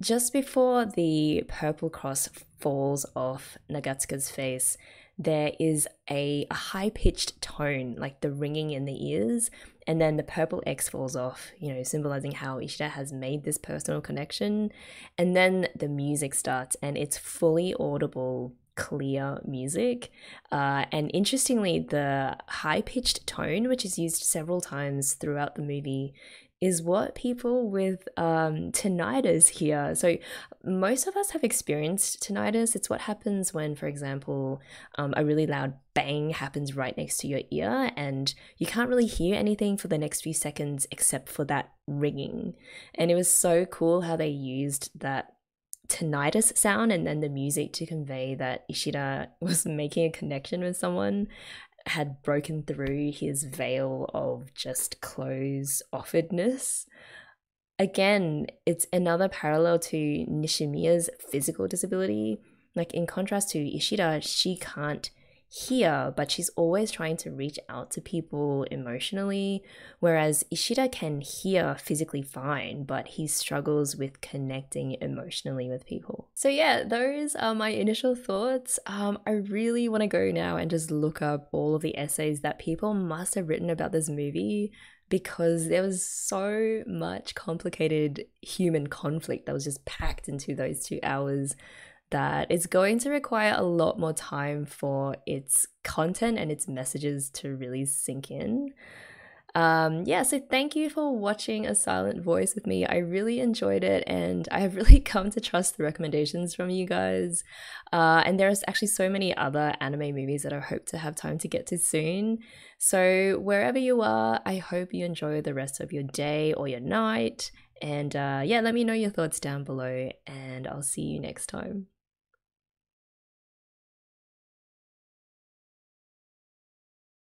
S1: Just before the purple cross falls off Nagatsuka's face, there is a high-pitched tone, like the ringing in the ears, and then the purple X falls off, symbolizing how Ishida has made this personal connection. And then the music starts, and it's fully audible, clear music. And interestingly, the high-pitched tone, which is used several times throughout the movie, is what people with tinnitus hear. So most of us have experienced tinnitus. It's what happens when, for example, a really loud bang happens right next to your ear and you can't really hear anything for the next few seconds except for that ringing. And it was so cool how they used that tinnitus sound and then the music to convey that Ishida was making a connection with someone, had broken through his veil of just close-offedness. Again, it's another parallel to NishiMIya's physical disability. Like in contrast to Ishida, she can't hear, but she's always trying to reach out to people emotionally, whereas Ishida can hear physically fine, but he struggles with connecting emotionally with people. So yeah, those are my initial thoughts. I really want to go now and just look up all of the essays that people must have written about this movie, because there was so much complicated human conflict that was just packed into those 2 hours that it's going to require a lot more time for its content and its messages to really sink in. So thank you for watching A Silent Voice with me. I really enjoyed it, and I have really come to trust the recommendations from you guys. And there's actually so many other anime movies that I hope to have time to get to soon. So wherever you are, I hope you enjoy the rest of your day or your night. And let me know your thoughts down below, and I'll see you next time.